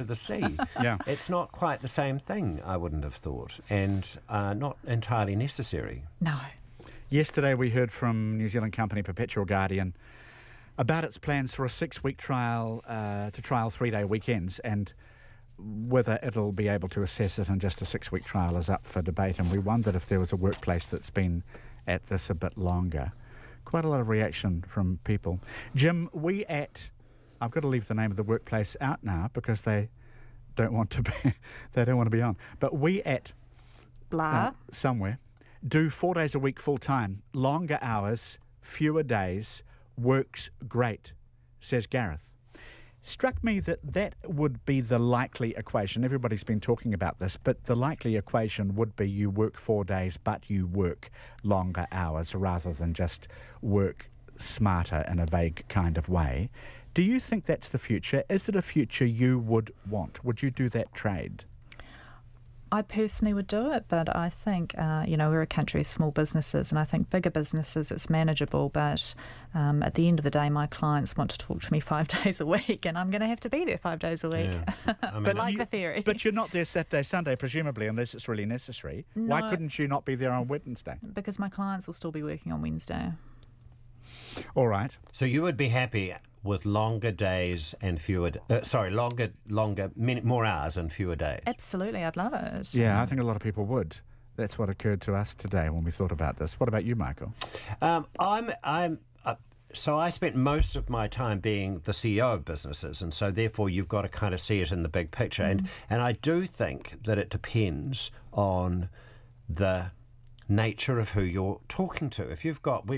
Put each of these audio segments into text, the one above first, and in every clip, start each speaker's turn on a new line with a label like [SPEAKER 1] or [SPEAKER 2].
[SPEAKER 1] the sea.
[SPEAKER 2] Yeah.
[SPEAKER 1] It's not quite the same thing, I wouldn't have thought, and not entirely necessary.
[SPEAKER 3] No.
[SPEAKER 2] Yesterday we heard from New Zealand company Perpetual Guardian about its plans for a 6-week trial to trial 3-day weekends, and whether it'll be able to assess it in just a 6-week trial is up for debate, and we wondered if there was a workplace that's been at this a bit longer. Quite a lot of reaction from people. Jim, I've got to leave the name of the workplace out now because they don't want to be on. But we at
[SPEAKER 3] Blah.
[SPEAKER 2] somewhere do 4 days a week full time, longer hours, fewer days, works great, says Gareth. Struck me that would be the likely equation. Everybody's been talking about this, but the likely equation would be you work 4 days, but you work longer hours rather than just work smarter in a vague kind of way. Do you think that's the future? Is it a future you would want? Would you do that trade?
[SPEAKER 3] I personally would do it, but I think, we're a country of small businesses, and I think bigger businesses, it's manageable, but at the end of the day, my clients want to talk to me 5 days a week, and I'm going to have to be there 5 days a week.
[SPEAKER 1] Yeah. I mean,
[SPEAKER 3] but like the theory.
[SPEAKER 2] But you're not there Saturday, Sunday, presumably, unless it's really necessary.
[SPEAKER 3] No.
[SPEAKER 2] Why couldn't you not be there on Wednesday?
[SPEAKER 3] Because my clients will still be working on Wednesday.
[SPEAKER 2] All right.
[SPEAKER 1] So you would be happy with longer days and more hours and fewer days?
[SPEAKER 3] Absolutely, I'd love it.
[SPEAKER 2] Yeah, I think a lot of people would. That's what occurred to us today when we thought about this. What about you, Michael?
[SPEAKER 1] So I spent most of my time being the CEO of businesses, and so therefore you've got to kind of see it in the big picture. And I do think that it depends on the nature of who you're talking to. If you've got,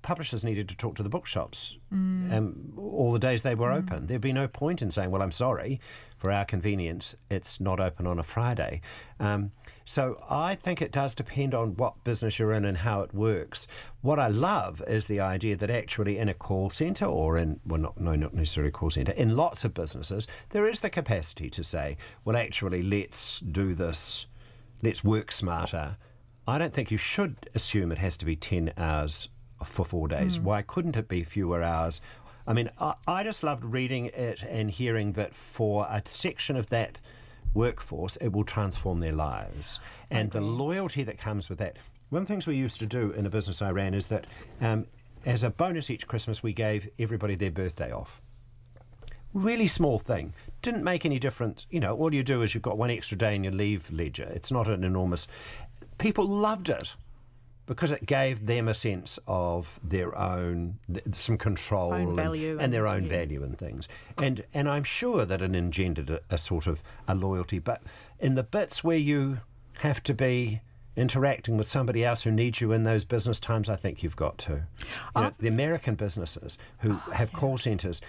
[SPEAKER 1] publishers needed to talk to the bookshops all the days they were open. There'd be no point in saying, well, I'm sorry, for our convenience, it's not open on a Friday. So I think it does depend on what business you're in and how it works. What I love is the idea that actually in a call centre or not necessarily a call centre, in lots of businesses, there is the capacity to say, well, actually, let's do this, let's work smarter. I don't think you should assume it has to be 10 hours for 4 days. Why couldn't it be fewer hours? I mean, I just loved reading it and hearing that for a section of that workforce, it will transform their lives. And the loyalty that comes with that. One of the things we used to do in a business I ran is that as a bonus each Christmas, we gave everybody their birthday off. Really small thing. Didn't make any difference. You know, all you do is you've got one extra day in your leave ledger. It's not an enormous... People loved it because it gave them a sense of their own, some control
[SPEAKER 3] and
[SPEAKER 1] their own value and things. And I'm sure that it engendered a sort of a loyalty. But in the bits where you have to be interacting with somebody else who needs you in those business times, I think you've got to. The American businesses who have call centres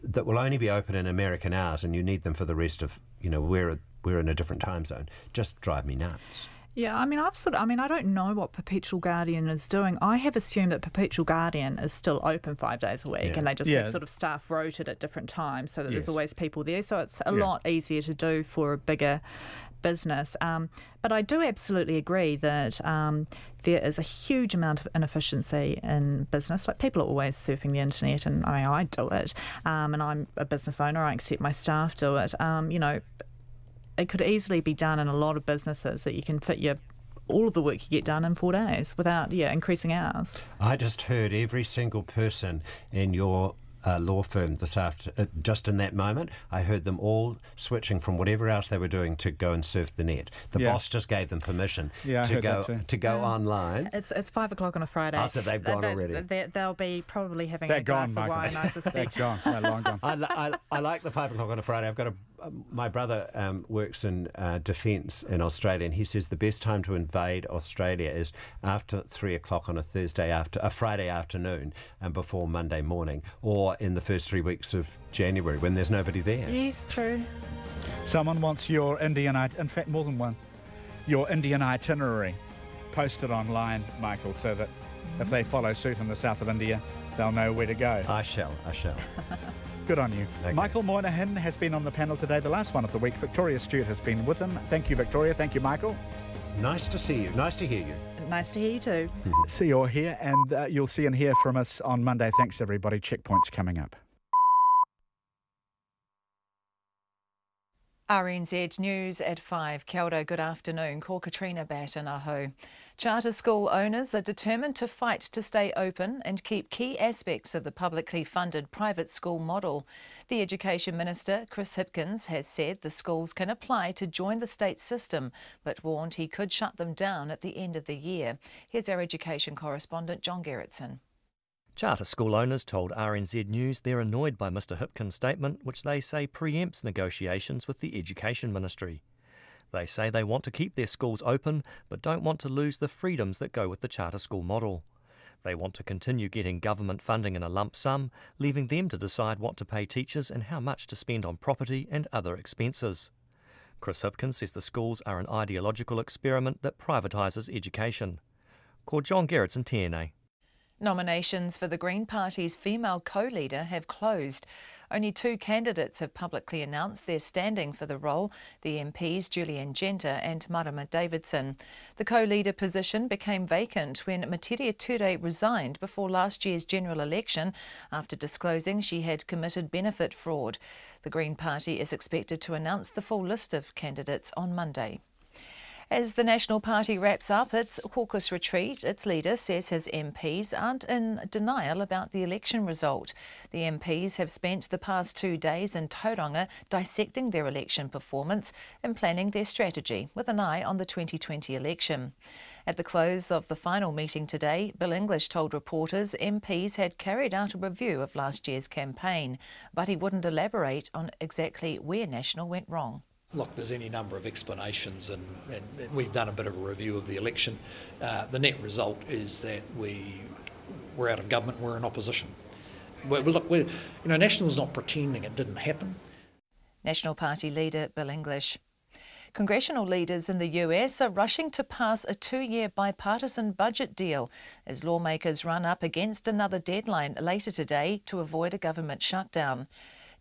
[SPEAKER 1] that will only be open in American hours and you need them for the rest of, we're in a different time zone, just drive me nuts.
[SPEAKER 3] Yeah, I mean, I don't know what Perpetual Guardian is doing. I have assumed that Perpetual Guardian is still open 5 days a week, and they just have sort of staff rotated at different times so that there's always people there. So it's a lot easier to do for a bigger business. But I do absolutely agree that there is a huge amount of inefficiency in business. Like, people are always surfing the internet, and I do it. And I'm a business owner. I accept my staff do it. It could easily be done in a lot of businesses that you can fit all of the work you get done in 4 days without increasing hours.
[SPEAKER 1] I just heard every single person in your law firm this afternoon, just in that moment, I heard them all switching from whatever else they were doing to go and surf the net. The boss just gave them permission to go online.
[SPEAKER 3] It's 5 o'clock on a Friday.
[SPEAKER 1] Oh, so they've gone already.
[SPEAKER 3] They'll be probably having a glass of wine, I suspect.
[SPEAKER 2] They're gone. They're long gone.
[SPEAKER 1] I like the 5 o'clock on a Friday. I've got my brother works in defence in Australia, and he says the best time to invade Australia is after 3 o'clock on a Friday afternoon and before Monday morning, or in the first 3 weeks of January when there's nobody there.
[SPEAKER 3] Yes, true.
[SPEAKER 2] Someone wants your Indian, in fact more than one, your Indian itinerary posted online, Michael, so that if they follow suit in the south of India, they'll know where to go.
[SPEAKER 1] I shall.
[SPEAKER 2] Good on you.
[SPEAKER 1] Okay.
[SPEAKER 2] Michael Moynihan has been on the panel today, the last one of the week. Victoria Stewart has been with him. Thank you, Victoria. Thank you, Michael.
[SPEAKER 1] Nice to see you. Nice to hear you.
[SPEAKER 3] Nice to hear you too.
[SPEAKER 2] See you all here, and you'll see and hear from us on Monday. Thanks, everybody. Checkpoint's coming up.
[SPEAKER 4] RNZ News at 5. Kia ora, good afternoon. Ko Katrina Bat in Aho. Charter school owners are determined to fight to stay open and keep key aspects of the publicly funded private school model. The Education Minister, Chris Hipkins, has said the schools can apply to join the state system, but warned he could shut them down at the end of the year. Here's our education correspondent, John Gerritsen.
[SPEAKER 5] Charter school owners told RNZ News they're annoyed by Mr Hipkins' statement, which they say preempts negotiations with the Education Ministry. They say they want to keep their schools open, but don't want to lose the freedoms that go with the charter school model. They want to continue getting government funding in a lump sum, leaving them to decide what to pay teachers and how much to spend on property and other expenses. Chris Hipkins says the schools are an ideological experiment that privatises education. Ko John Gerritsen TNA.
[SPEAKER 4] Nominations for the Green Party's female co-leader have closed. Only 2 candidates have publicly announced their standing for the role, the MPs Julianne Genter and Marama Davidson. The co-leader position became vacant when Materia Ture resigned before last year's general election after disclosing she had committed benefit fraud. The Green Party is expected to announce the full list of candidates on Monday. As the National Party wraps up its caucus retreat, its leader says his MPs aren't in denial about the election result. The MPs have spent the past 2 days in Tauranga dissecting their election performance and planning their strategy with an eye on the 2020 election. At the close of the final meeting today, Bill English told reporters MPs had carried out a review of last year's campaign, but he wouldn't elaborate on exactly where National went wrong.
[SPEAKER 6] Look, there's any number of explanations and we've done a bit of a review of the election. The net result is that we're out of government, we're in opposition. Look, National's not pretending it didn't happen.
[SPEAKER 4] National Party leader Bill English. Congressional leaders in the US are rushing to pass a 2-year bipartisan budget deal as lawmakers run up against another deadline later today to avoid a government shutdown.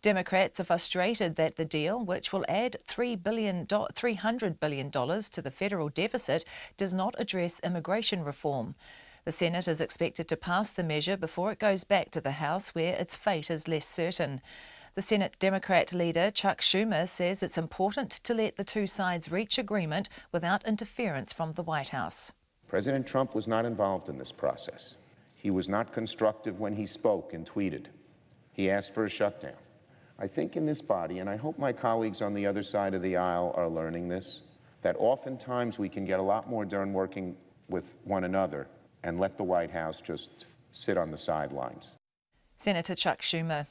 [SPEAKER 4] Democrats are frustrated that the deal, which will add $300 billion to the federal deficit, does not address immigration reform. The Senate is expected to pass the measure before it goes back to the House, where its fate is less certain. The Senate Democrat leader Chuck Schumer says it's important to let the two sides reach agreement without interference from the White House.
[SPEAKER 7] President Trump was not involved in this process. He was not constructive when he spoke and tweeted. He asked for a shutdown. I think in this body, and I hope my colleagues on the other side of the aisle are learning this, that oftentimes we can get a lot more done working with one another and let the White House just sit on the sidelines.
[SPEAKER 4] Senator Chuck Schumer.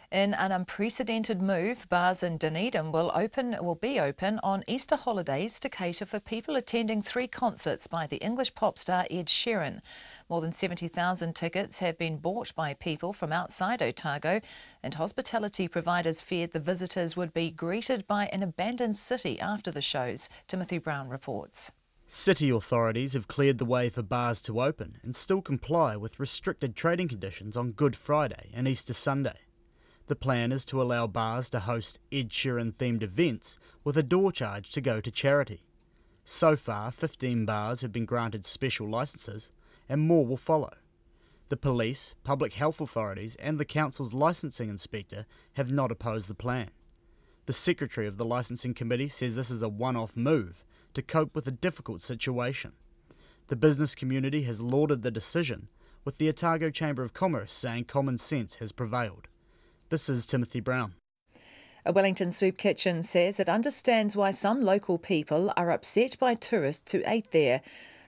[SPEAKER 4] In an unprecedented move, bars in Dunedin will be open on Easter holidays to cater for people attending 3 concerts by the English pop star Ed Sheeran. More than 70,000 tickets have been bought by people from outside Otago, and hospitality providers feared the visitors would be greeted by an abandoned city after the shows. Timothy Brown reports.
[SPEAKER 8] City authorities have cleared the way for bars to open and still comply with restricted trading conditions on Good Friday and Easter Sunday. The plan is to allow bars to host Ed Sheeran-themed events with a door charge to go to charity. So far, 15 bars have been granted special licences and more will follow. The police, public health authorities and the council's licensing inspector have not opposed the plan. The secretary of the licensing committee says this is a one-off move to cope with a difficult situation. The business community has lauded the decision, with the Otago Chamber of Commerce saying common sense has prevailed. This is Timothy Brown.
[SPEAKER 4] A Wellington soup kitchen says it understands why some local people are upset by tourists who ate there.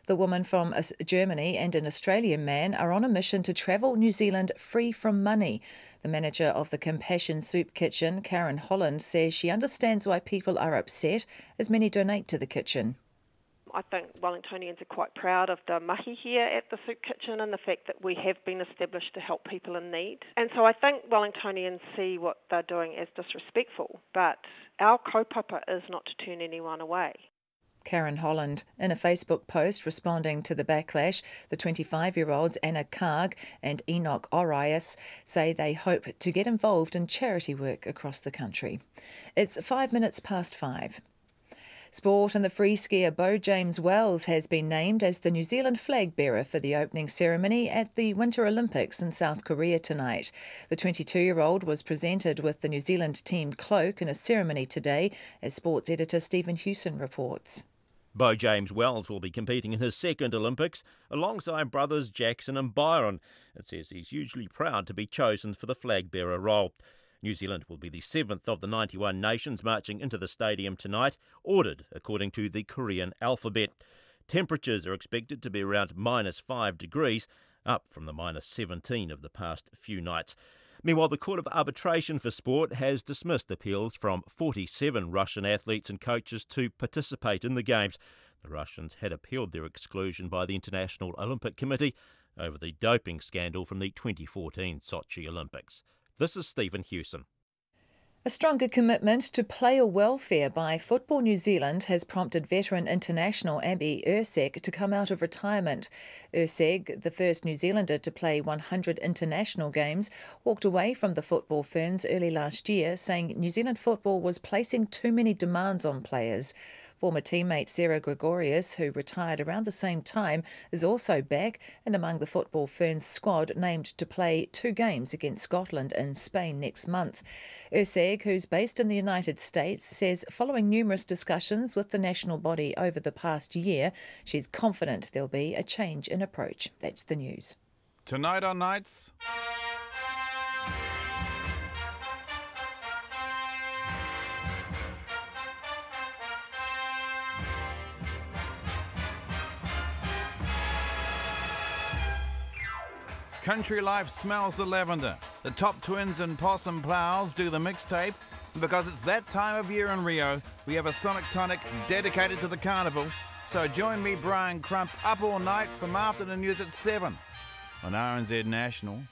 [SPEAKER 4] The woman from Germany and an Australian man are on a mission to travel New Zealand free from money. The manager of the Compassion Soup Kitchen, Karen Holland, says she understands why people are upset as many donate to the kitchen.
[SPEAKER 9] I think Wellingtonians are quite proud of the mahi here at the soup kitchen and the fact that we have been established to help people in need. And so I think Wellingtonians see what they're doing as disrespectful, but our kaupapa is not to turn anyone away.
[SPEAKER 4] Karen Holland. In a Facebook post responding to the backlash, the 25-year-olds Anna Karg and Enoch Orias say they hope to get involved in charity work across the country. It's 5 minutes past 5. Sport, and the free skier Beau James Wells has been named as the New Zealand flag bearer for the opening ceremony at the Winter Olympics in South Korea tonight. The 22-year-old was presented with the New Zealand team cloak in a ceremony today, as sports editor Stephen Hewson reports.
[SPEAKER 10] Beau James Wells will be competing in his second Olympics alongside brothers Jackson and Byron. It says he's hugely proud to be chosen for the flag bearer role. New Zealand will be the 7th of the 91 nations marching into the stadium tonight, ordered according to the Korean alphabet. Temperatures are expected to be around -5 degrees, up from the -17 of the past few nights. Meanwhile, the Court of Arbitration for Sport has dismissed appeals from 47 Russian athletes and coaches to participate in the Games. The Russians had appealed their exclusion by the International Olympic Committee over the doping scandal from the 2014 Sochi Olympics. This is Stephen Hewson.
[SPEAKER 4] A stronger commitment to player welfare by Football New Zealand has prompted veteran international Abby Erceg to come out of retirement. Erceg, the first New Zealander to play 100 international games, walked away from the football ferns early last year, saying New Zealand football was placing too many demands on players. Former teammate Sarah Gregorius, who retired around the same time, is also back and among the football ferns squad named to play 2 games against Scotland and Spain next month. Erceg, who's based in the United States, says following numerous discussions with the national body over the past year, she's confident there'll be a change in approach. That's the news.
[SPEAKER 11] Tonight on Nights. Country Life smells the lavender. The Top Twins and Possum Plows do the mixtape. And because it's that time of year in Rio, we have a Sonic Tonic dedicated to the carnival. So join me, Brian Crump, up all night from afternoon news at 7 on RNZ National.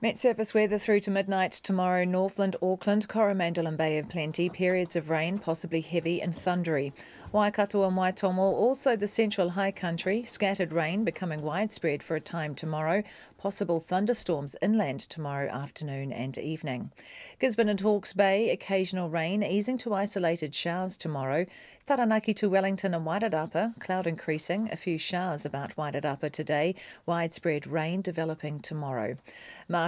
[SPEAKER 4] Met surface weather through to midnight tomorrow. Northland, Auckland, Coromandel and Bay of Plenty. Periods of rain, possibly heavy and thundery. Waikato and Waitongo, also the central high country. Scattered rain becoming widespread for a time tomorrow. Possible thunderstorms inland tomorrow afternoon and evening. Gisborne and Hawke's Bay, occasional rain, easing to isolated showers tomorrow. Taranaki to Wellington and Wairarapa, cloud increasing. A few showers about Wairarapa today. Widespread rain developing tomorrow.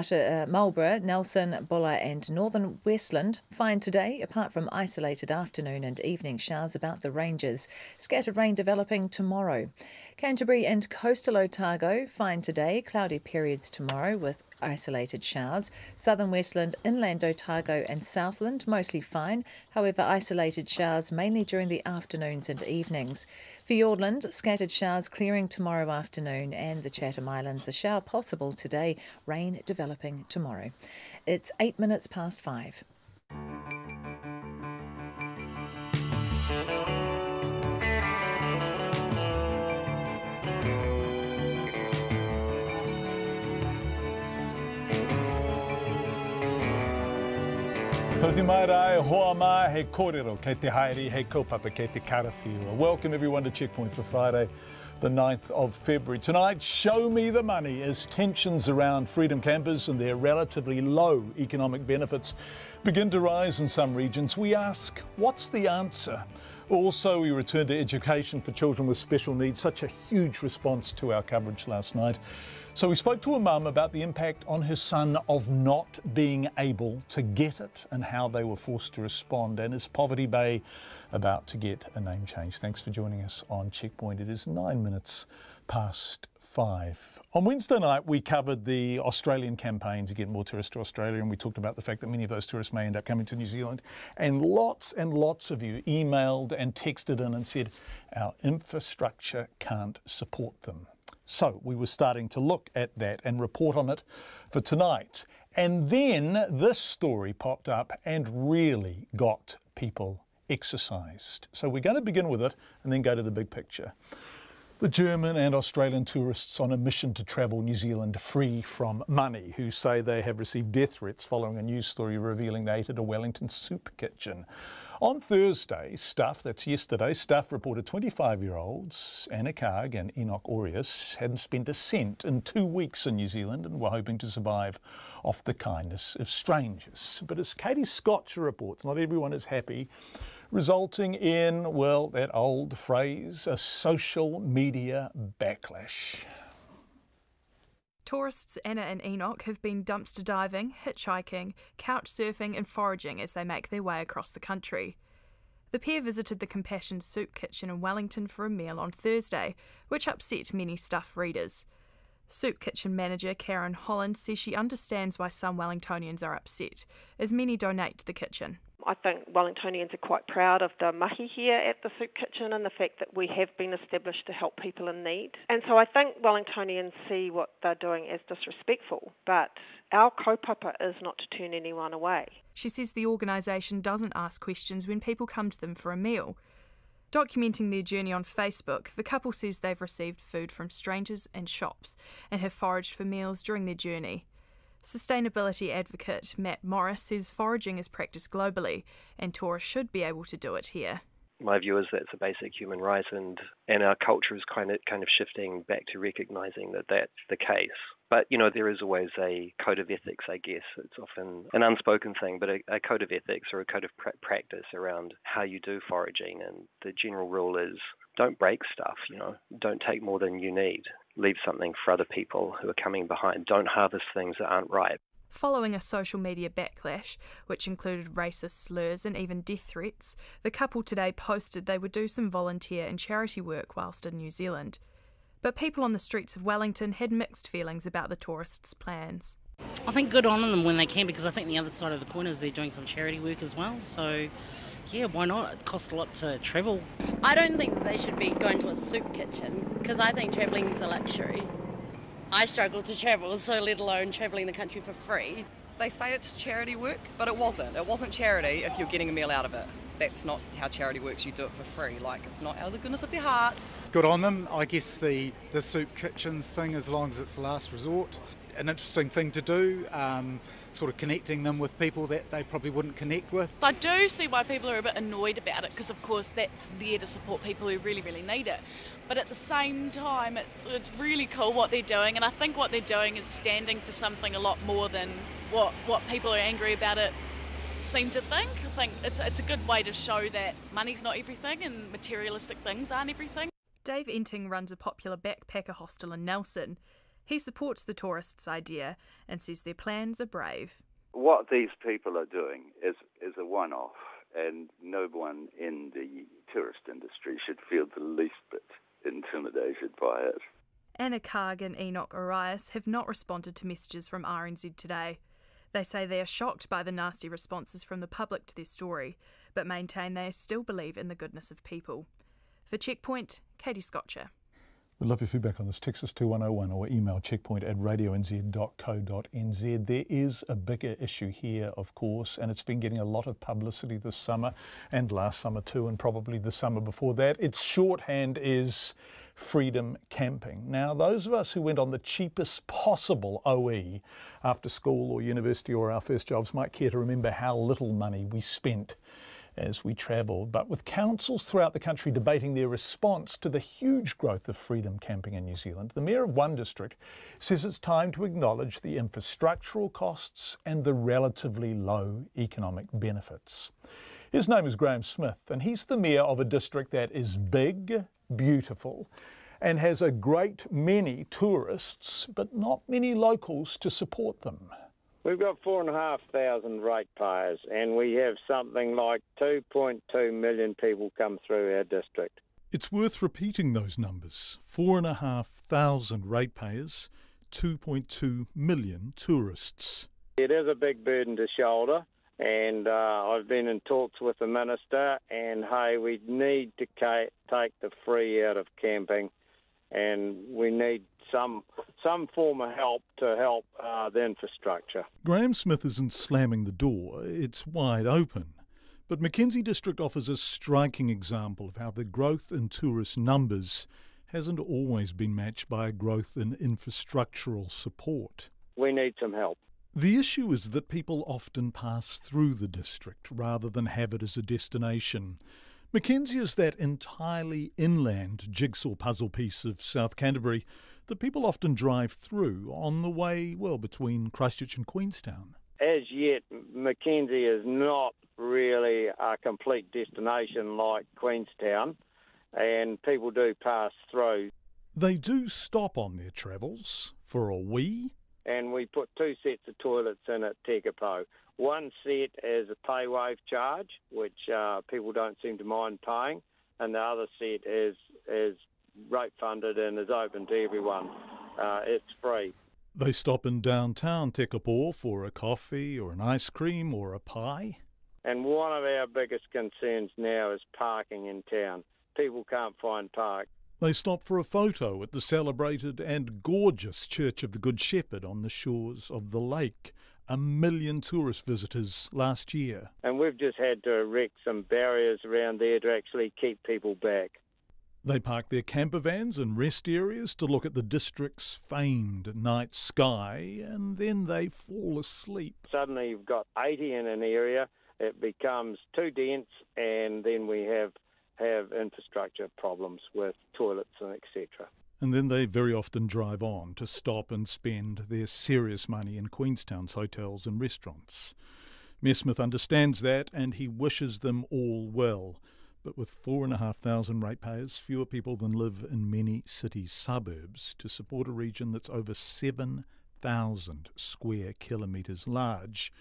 [SPEAKER 4] Marlborough, Nelson, Bulla and Northern Westland, fine today, apart from isolated afternoon and evening showers about the ranges. Scattered rain developing tomorrow. Canterbury and coastal Otago, fine today, cloudy periods tomorrow with isolated showers. Southern Westland, inland Otago and Southland, mostly fine, however isolated showers mainly during the afternoons and evenings. Fiordland, scattered showers clearing tomorrow afternoon, and the Chatham Islands, a shower possible today, rain developing tomorrow. It's 8 minutes past 5.
[SPEAKER 12] Toti mai rai, hoa mai, he kōrero, kei te haere, he kaupapa, kei te karawhiua. Welcome everyone to Checkpoint for Friday, the 9th of February. Tonight, show me the money as tensions around freedom campers and their relatively low economic benefits begin to rise in some regions. We ask, what's the answer? Also, we return to education for children with special needs, such a huge response to our coverage last night. So we spoke to a mum about the impact on her son of not being able to get it and how they were forced to respond. And is Poverty Bay about to get a name change? Thanks for joining us on Checkpoint. It is 9 minutes past 5. On Wednesday night, we covered the Australian campaign to get more tourists to Australia, and we talked about the fact that many of those tourists may end up coming to New Zealand. And lots of you emailed and texted in and said, our infrastructure can't support them. So we were starting to look at that and report on it for tonight. And then this story popped up and really got people exercised. So we're going to begin with it and then go to the big picture. The German and Australian tourists on a mission to travel New Zealand free from money, who say they have received death threats following a news story revealing they ate at a Wellington soup kitchen. On Thursday, Stuff reported 25-year-olds Anna Karg and Enoch Aureus hadn't spent a cent in 2 weeks in New Zealand and were hoping to survive off the kindness of strangers. But as Katie Scotcher reports, not everyone is happy. resulting in, well, that old phrase, a social media backlash.
[SPEAKER 13] Tourists Anna and Enoch have been dumpster diving, hitchhiking, couch surfing and foraging as they make their way across the country. The pair visited the Compassion Soup Kitchen in Wellington for a meal on Thursday, which upset many Stuff readers. Soup Kitchen manager Karen Holland says she understands why some Wellingtonians are upset, as many donate to the kitchen.
[SPEAKER 9] I think Wellingtonians are quite proud of the mahi here at the Soup Kitchen and the fact that we have been established to help people in need. And so I think Wellingtonians see what they're doing as disrespectful, but our kaupapa is not to turn anyone away.
[SPEAKER 13] She says the organisation doesn't ask questions when people come to them for a meal. Documenting their journey on Facebook, the couple says they've received food from strangers and shops and have foraged for meals during their journey. Sustainability advocate Matt Morris says foraging is practiced globally and tourists should be able to do it here.
[SPEAKER 14] My view is that it's a basic human right, and our culture is kind of shifting back to recognising that that's the case. But, you know, there is always a code of ethics, I guess. It's often an unspoken thing, but a code of ethics or a code of practice around how you do foraging. And the general rule is don't break stuff, you know, don't take more than you need. Leave something for other people who are coming behind. Don't harvest things that aren't ripe.
[SPEAKER 13] Following a social media backlash, which included racist slurs and even death threats, the couple today posted they would do some volunteer and charity work whilst in New Zealand. But people on the streets of Wellington had mixed feelings about the tourists' plans.
[SPEAKER 15] I think good on them when they can, because I think the other side of the coin is they're doing some charity work as well. So, yeah, why not? It costs a lot to travel.
[SPEAKER 16] I don't think that they should be going to a soup kitchen, because I think travelling is a luxury. I struggle to travel, so let alone travelling the country for free.
[SPEAKER 17] They say it's charity work, but it wasn't. It wasn't charity if you're getting a meal out of it. That's not how charity works. You do it for free. Like, it's not out of the goodness of their hearts.
[SPEAKER 18] Good on them. I guess the soup kitchens thing, as long as it's the last resort, an interesting thing to do, sort of connecting them with people that they probably wouldn't connect with.
[SPEAKER 19] I do see why people are a bit annoyed about it, because of course that's there to support people who really, really need it. But at the same time, it's really cool what they're doing, and I think what they're doing is standing for something a lot more than what people are angry about it seem to think. I think it's a good way to show that money's not everything and materialistic things aren't everything.
[SPEAKER 13] Dave Enting runs a popular backpacker hostel in Nelson. He supports the tourists' idea and says their plans are brave.
[SPEAKER 20] What these people are doing is a one-off, and no one in the tourist industry should feel the least bit intimidated by it.
[SPEAKER 13] Anna Karg and Enoch Arias have not responded to messages from RNZ today. They say they are shocked by the nasty responses from the public to their story, but maintain they still believe in the goodness of people. For Checkpoint, Katie Scotcher.
[SPEAKER 12] We'd love your feedback on this. Text us 2101 or email checkpoint@radionz.co.nz. There is a bigger issue here, of course, and it's been getting a lot of publicity this summer and last summer too, and probably the summer before that. Its shorthand is freedom camping. Now, those of us who went on the cheapest possible OE after school or university or our first jobs might care to remember how little money we spent as we travelled. But with councils throughout the country debating their response to the huge growth of freedom camping in New Zealand, the Mayor of one district says it's time to acknowledge the infrastructural costs and the relatively low economic benefits. His name is Graham Smith, and he's the Mayor of a district that is big, beautiful, and has a great many tourists, but not many locals to support them.
[SPEAKER 21] We've got 4,500 ratepayers, and we have something like 2.2 million people come through our district.
[SPEAKER 12] It's worth repeating those numbers. 4,500 ratepayers, 2.2 million tourists.
[SPEAKER 21] It is a big burden to shoulder, and I've been in talks with the Minister, and hey, we need to take the free out of camping, and we need some form of help to help the infrastructure.
[SPEAKER 12] Graham Smith isn't slamming the door, it's wide open. But Mackenzie District offers a striking example of how the growth in tourist numbers hasn't always been matched by a growth in infrastructural support.
[SPEAKER 21] We need some help.
[SPEAKER 12] The issue is that people often pass through the district rather than have it as a destination. Mackenzie is that entirely inland jigsaw puzzle piece of South Canterbury that people often drive through on the way, well, between Christchurch and Queenstown.
[SPEAKER 21] as yet, Mackenzie is not really a complete destination like Queenstown, and people do pass through.
[SPEAKER 12] They do stop on their travels for a wee.
[SPEAKER 21] And we put 2 sets of toilets in at Tekapo. One set is a pay wave charge, which people don't seem to mind paying, and the other set is rate funded and is open to everyone. It's free.
[SPEAKER 12] They stop in downtown Tekapo for a coffee or an ice cream or a pie.
[SPEAKER 21] And one of our biggest concerns now is parking in town. People can't find park.
[SPEAKER 12] They stop for a photo at the celebrated and gorgeous Church of the Good Shepherd on the shores of the lake. 1 million tourist visitors last year.
[SPEAKER 21] And we've just had to erect some barriers around there to actually keep people back.
[SPEAKER 12] They park their camper vans in rest areas to look at the district's famed night sky, and then they fall asleep.
[SPEAKER 21] Suddenly you've got 80 in an area, it becomes too dense, and then we have infrastructure problems with toilets and etc.
[SPEAKER 12] And then they very often drive on to stop and spend their serious money in Queenstown's hotels and restaurants. Mayor Smith understands that, and he wishes them all well. But with 4,500 ratepayers, fewer people than live in many city suburbs, to support a region that's over 7,000 square kilometres large,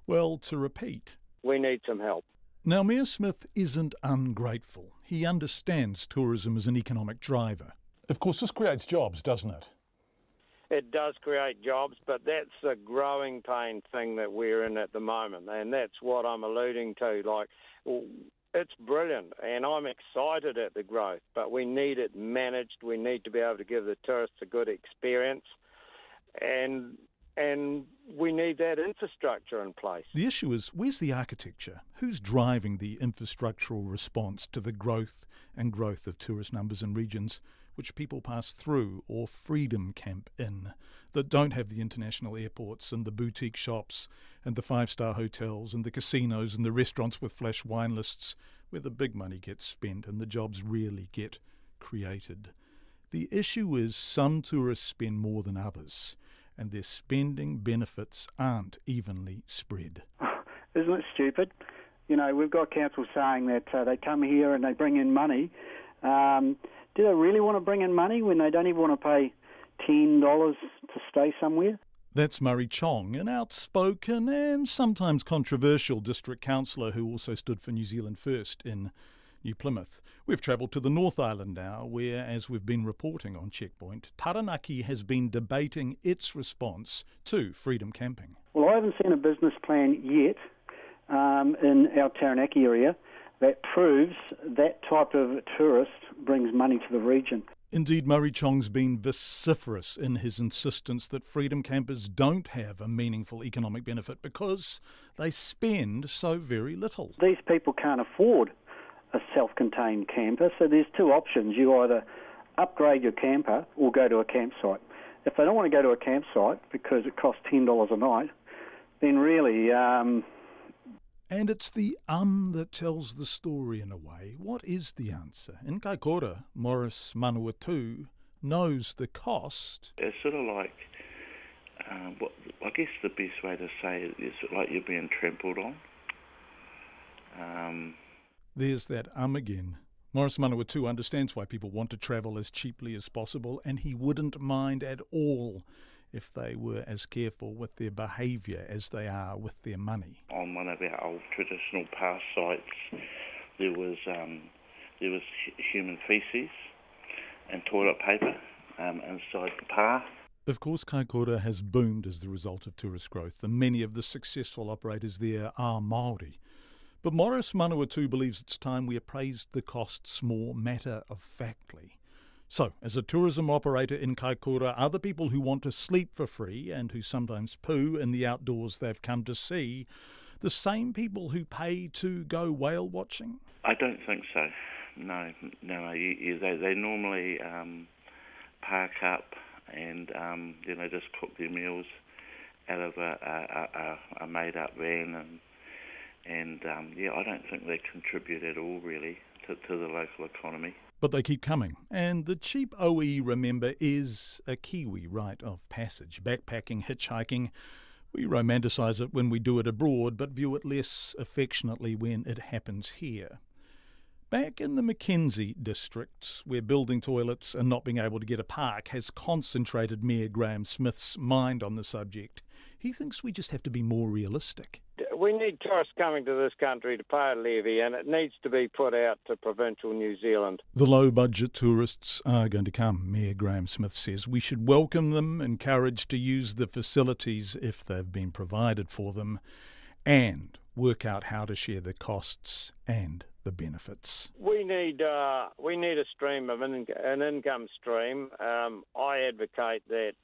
[SPEAKER 12] well, to repeat,
[SPEAKER 21] we need some help.
[SPEAKER 12] Now, Mayor Smith isn't ungrateful. He understands tourism as an economic driver. Of course, this creates jobs, doesn't it?
[SPEAKER 21] It does create jobs, but that's a growing pain thing that we're in at the moment, and that's what I'm alluding to. Like, it's brilliant, and I'm excited at the growth, but we need it managed. We need to be able to give the tourists a good experience, and we need that infrastructure in place.
[SPEAKER 12] The issue is, where's the architecture? Who's driving the infrastructural response to the growth of tourist numbers in regions which people pass through or freedom camp in, that don't have the international airports and the boutique shops and the 5-star hotels and the casinos and the restaurants with flash wine lists, where the big money gets spent and the jobs really get created. The issue is some tourists spend more than others, and their spending benefits aren't evenly spread.
[SPEAKER 1] Isn't it stupid? You know, we've got council saying that they come here and they bring in money. Do they really want to bring in money when they don't even want to pay $10 to stay somewhere?
[SPEAKER 12] That's Murray Chong, an outspoken and sometimes controversial district councillor who also stood for New Zealand First in New Plymouth. We've travelled to the North Island now, where, as we've been reporting on Checkpoint, Taranaki has been debating its response to freedom camping.
[SPEAKER 1] Well, I haven't seen a business plan yet in our Taranaki area that proves that type of tourist brings money to the region.
[SPEAKER 12] Indeed, Murray Chong's been vociferous in his insistence that freedom campers don't have a meaningful economic benefit because they spend so very little.
[SPEAKER 1] These people can't afford a self-contained camper, so there's 2 options. You either upgrade your camper or go to a campsite. If they don't want to go to a campsite because it costs $10 a night, then really...
[SPEAKER 12] And it's the that tells the story in a way. What is the answer? In Kaikoura, Morris Manawatu knows the cost.
[SPEAKER 22] It's sort of like, I guess the best way to say it is like you're being trampled on.
[SPEAKER 12] There's that again. Morris Manawatu understands why people want to travel as cheaply as possible, and he wouldn't mind at all if they were as careful with their behaviour as they are with their money.
[SPEAKER 22] On one of our old traditional past sites, there was human faeces and toilet paper inside the path.
[SPEAKER 12] Of course, Kaikoura has boomed as the result of tourist growth, and many of the successful operators there are Māori. But Morris Manawatu believes it's time we appraised the costs more matter-of-factly. So, as a tourism operator in Kaikoura, are the people who want to sleep for free and who sometimes poo in the outdoors they've come to see the same people who pay to go whale watching?
[SPEAKER 22] I don't think so. No. They normally park up and just cook their meals out of a made-up van, and I don't think they contribute at all really to the local economy.
[SPEAKER 12] But they keep coming, and the cheap OE, remember, is a Kiwi rite of passage. Backpacking, hitchhiking, We romanticise it when we do it abroad, but view it less affectionately when it happens here. Back in the Mackenzie district, where building toilets and not being able to get a park has concentrated Mayor Graham Smith's mind on the subject, he thinks we just have to be more realistic.
[SPEAKER 21] We need tourists coming to this country to pay a levy, and it needs to be put out to provincial New Zealand.
[SPEAKER 12] The low-budget tourists are going to come, Mayor Graham Smith says. We should welcome them, encourage to use the facilities if they've been provided for them, and work out how to share the costs and the benefits.
[SPEAKER 21] We need a stream of an income stream. I advocate that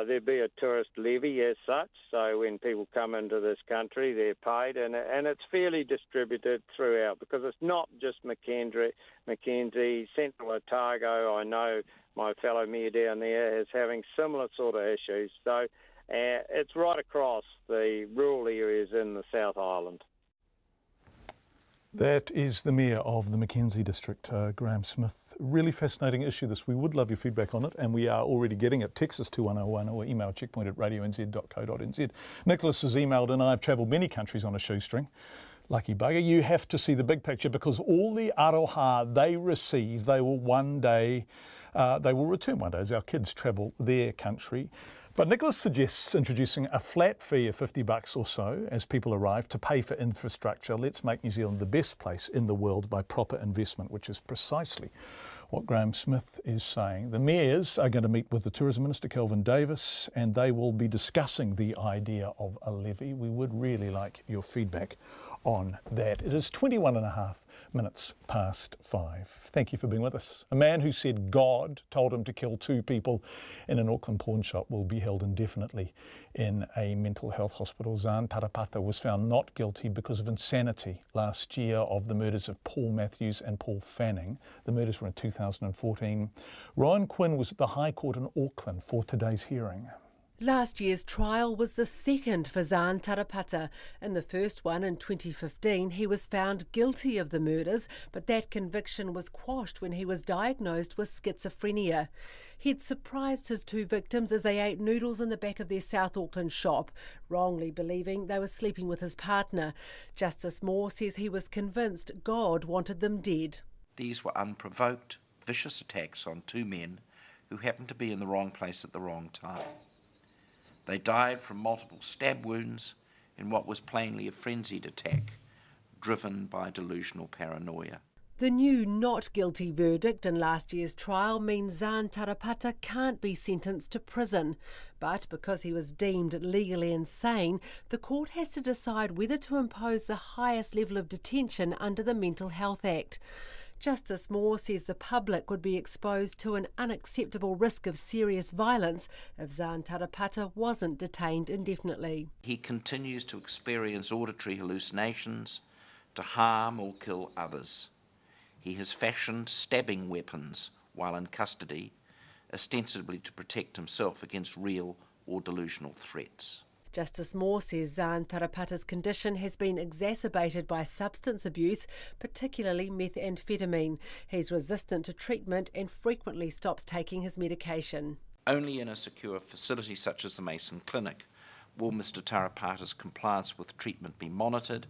[SPEAKER 21] there be a tourist levy as such, so when people come into this country they're paid, and it's fairly distributed throughout, because it's not just Mackenzie, Central Otago. I know my fellow mayor down there is having similar sort of issues, so it's right across the rural areas in the South Island.
[SPEAKER 12] That is the Mayor of the Mackenzie District, Graham Smith. Really fascinating issue this. We would love your feedback on it, and we are already getting it. Text us 2101 or email checkpoint@radionz.co.nz. Nicholas has emailed in, I've travelled many countries on a shoestring. Lucky bugger, you have to see the big picture, because all the aroha they receive, they will return one day as our kids travel their country. But Nicholas suggests introducing a flat fee of $50 or so as people arrive to pay for infrastructure. Let's make New Zealand the best place in the world by proper investment, which is precisely what Graham Smith is saying. The mayors are going to meet with the Tourism Minister, Kelvin Davis, and they will be discussing the idea of a levy. We would really like your feedback on that. It is 21.5 minutes past 5. Thank you for being with us. A man who said God told him to kill 2 people in an Auckland pawn shop will be held indefinitely in a mental health hospital. Zaan Tarapata was found not guilty because of insanity last year of the murders of Paul Matthews and Paul Fanning. The murders were in 2014. Rowan Quinn was at the High Court in Auckland for today's hearing.
[SPEAKER 2] Last year's trial was the second for Zaan Tarapata. In the first one in 2015, he was found guilty of the murders, but that conviction was quashed when he was diagnosed with schizophrenia. He'd surprised his 2 victims as they ate noodles in the back of their South Auckland shop, wrongly believing they were sleeping with his partner. Justice Moore says he was convinced God wanted them dead.
[SPEAKER 3] These were unprovoked, vicious attacks on 2 men who happened to be in the wrong place at the wrong time. They died from multiple stab wounds in what was plainly a frenzied attack, driven by delusional paranoia.
[SPEAKER 2] The new not guilty verdict in last year's trial means Zaan Tarapata can't be sentenced to prison. But because he was deemed legally insane, the court has to decide whether to impose the highest level of detention under the Mental Health Act. Justice Moore says the public would be exposed to an unacceptable risk of serious violence if Zaan Tarapata wasn't detained indefinitely.
[SPEAKER 3] He continues to experience auditory hallucinations, to harm or kill others. He has fashioned stabbing weapons while in custody, ostensibly to protect himself against real or delusional threats.
[SPEAKER 2] Justice Moore says Zaan Tarapata's condition has been exacerbated by substance abuse, particularly methamphetamine. He's resistant to treatment and frequently stops taking his medication.
[SPEAKER 3] Only in a secure facility such as the Mason Clinic will Mr Tarapata's compliance with treatment be monitored,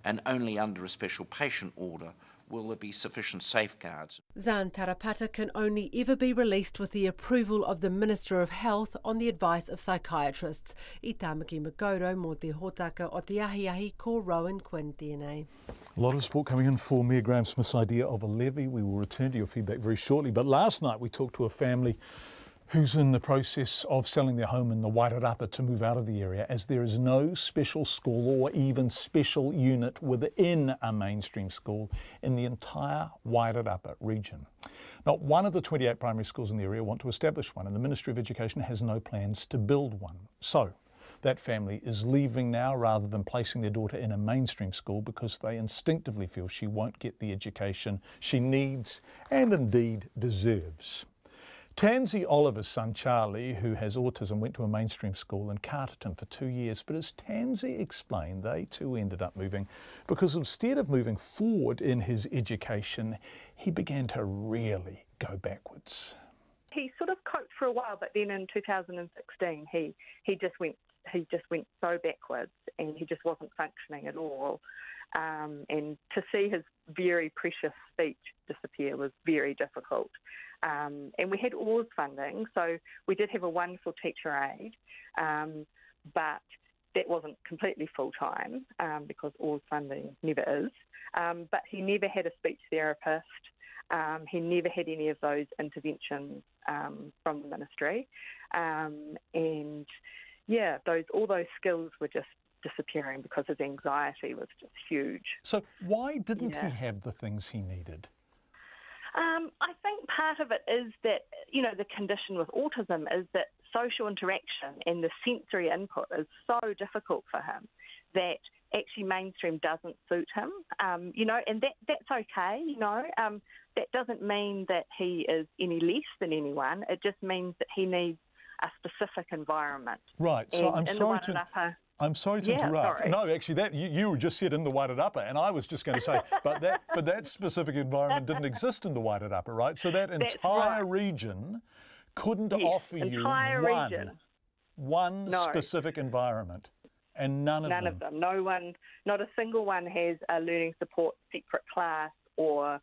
[SPEAKER 3] and only under a special patient order will there be sufficient safeguards.
[SPEAKER 2] Zaan Tarapata can only ever be released with the approval of the Minister of Health on the advice of psychiatrists. I tāmaki Makaurau mō te hōtaka o te ahi ko Rowan Quinn tēnei.
[SPEAKER 12] A lot of support coming in for Mayor Graham Smith's idea of a levy. We will return to your feedback very shortly. But last night we talked to a family who's in the process of selling their home in the Waitara to move out of the area, as there is no special school or even special unit within a mainstream school in the entire Waitara region. Not one of the 28 primary schools in the area want to establish one, and the Ministry of Education has no plans to build one. So that family is leaving now rather than placing their daughter in a mainstream school because they instinctively feel she won't get the education she needs and indeed deserves. Tansy Oliver's son Charlie, who has autism, went to a mainstream school and carted him for 2 years. But as Tansy explained, they too ended up moving because instead of moving forward in his education, he began to really go backwards.
[SPEAKER 5] He sort of coped for a while, but then in 2016 he just went so backwards, and he just wasn't functioning at all. And to see his very precious speech disappear was very difficult. And we had Oars funding, so we did have a wonderful teacher aide, but that wasn't completely full-time because Oars funding never is. But he never had a speech therapist. He never had any of those interventions from the ministry. And yeah, all those skills were just disappearing because his anxiety was just huge.
[SPEAKER 12] So why didn't he have the things he needed?
[SPEAKER 5] I think part of it is that, the condition with autism is that social interaction and the sensory input is so difficult for him that actually mainstream doesn't suit him, and that's okay, that doesn't mean that he is any less than anyone. It just means that he needs a specific environment.
[SPEAKER 12] Right, so I'm sorry to interrupt.
[SPEAKER 5] Sorry.
[SPEAKER 12] No, actually, you just said in the Wairarapa, and I was just going to say, but that specific environment didn't exist in the Wairarapa, right? So that entire region couldn't offer you one specific environment, and none of them.
[SPEAKER 5] No one, not a single one has a learning support separate class or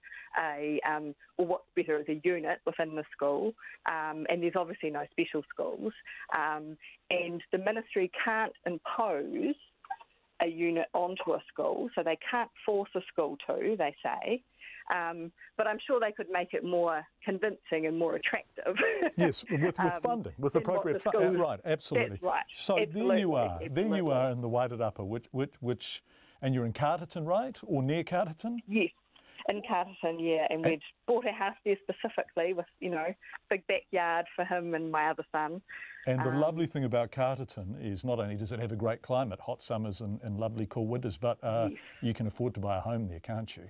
[SPEAKER 5] or what's better is a unit within the school, and there's obviously no special schools, and the ministry can't impose a unit onto a school, so they can't force a school to, they say, but I'm sure they could make it more convincing and more attractive.
[SPEAKER 12] Yes, with funding, with appropriate funding. Right, absolutely.
[SPEAKER 5] That's right.
[SPEAKER 12] So there you are in the Wairarapa, which, and you're in Carterton, right, or near Carterton?
[SPEAKER 5] Yes. In Carterton, yeah, and we'd bought a house there specifically with, big backyard for him and my other son.
[SPEAKER 12] And the lovely thing about Carterton is not only does it have a great climate, hot summers and lovely cool winters, but you can afford to buy a home there, can't you?